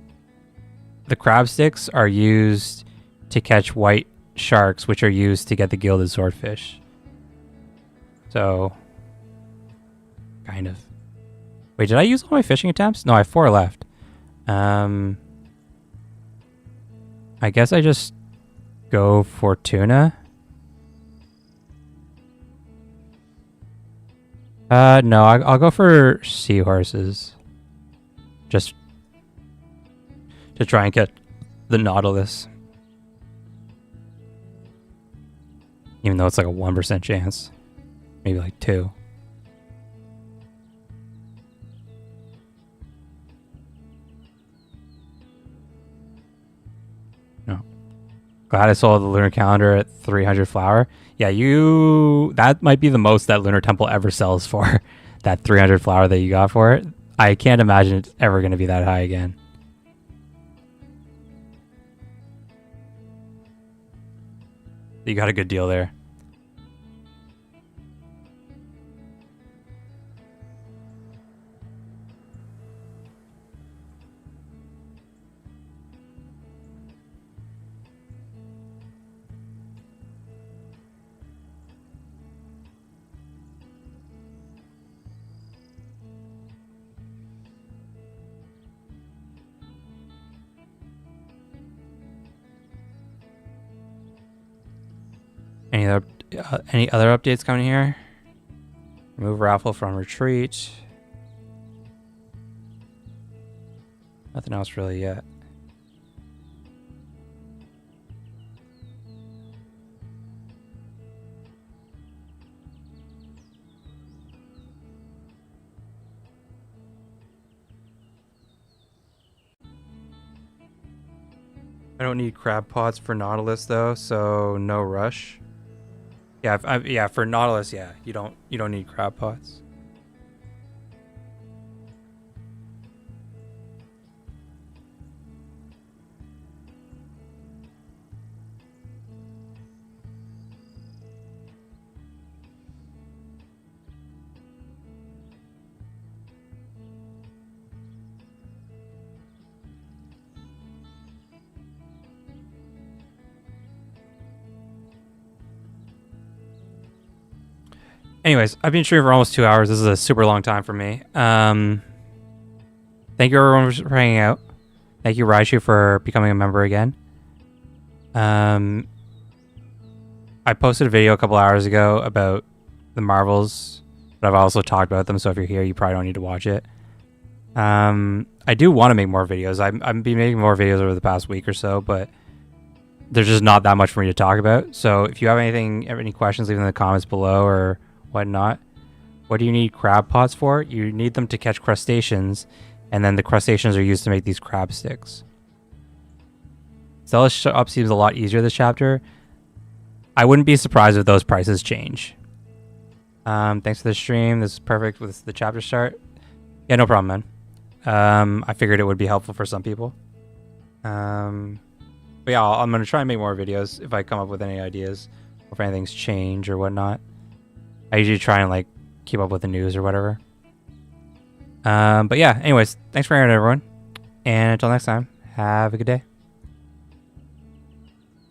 the crab sticks are used to catch white sharks, which are used to get the gilded swordfish. So, kind of. Wait, did I use all my fishing attempts? No, I have 4 left. I guess I just go for tuna. No, I'll go for seahorses. Just to try and get the Nautilus. Even though it's like a 1% chance. Maybe like 2. No. Glad I sold the lunar calendar at 300 flour. Yeah, that might be the most that Lunar Temple ever sells for. That 300 flour that you got for it. I can't imagine it's ever going to be that high again. You got a good deal there. Any other updates coming here? Remove raffle from retreat. Nothing else really yet. I don't need crab pots for Nautilus though, so no rush. Yeah, for Nautilus, yeah, you don't need crab pots. Anyways, I've been streaming for almost 2 hours. This is a super long time for me. Thank you everyone for hanging out. Thank you, Raichu, for becoming a member again. I posted a video a couple hours ago about the Marvels, but I've also talked about them, so if you're here, you probably don't need to watch it. I do want to make more videos. I've been making more videos over the past week or so, but there's just not that much for me to talk about. So if you have any questions, leave them in the comments below or whatnot. What do you need crab pots for? You need them to catch crustaceans, and then the crustaceans are used to make these crab sticks. Zealous Shop seems a lot easier this chapter. I wouldn't be surprised if those prices change. Thanks for the stream. This is perfect with the chapter start. Yeah, no problem, man. I figured it would be helpful for some people. But yeah, I'm going to try and make more videos if I come up with any ideas or if anything's changed or whatnot. I usually try and like keep up with the news or whatever. But yeah, anyways, thanks for hearing it, everyone. And until next time, have a good day.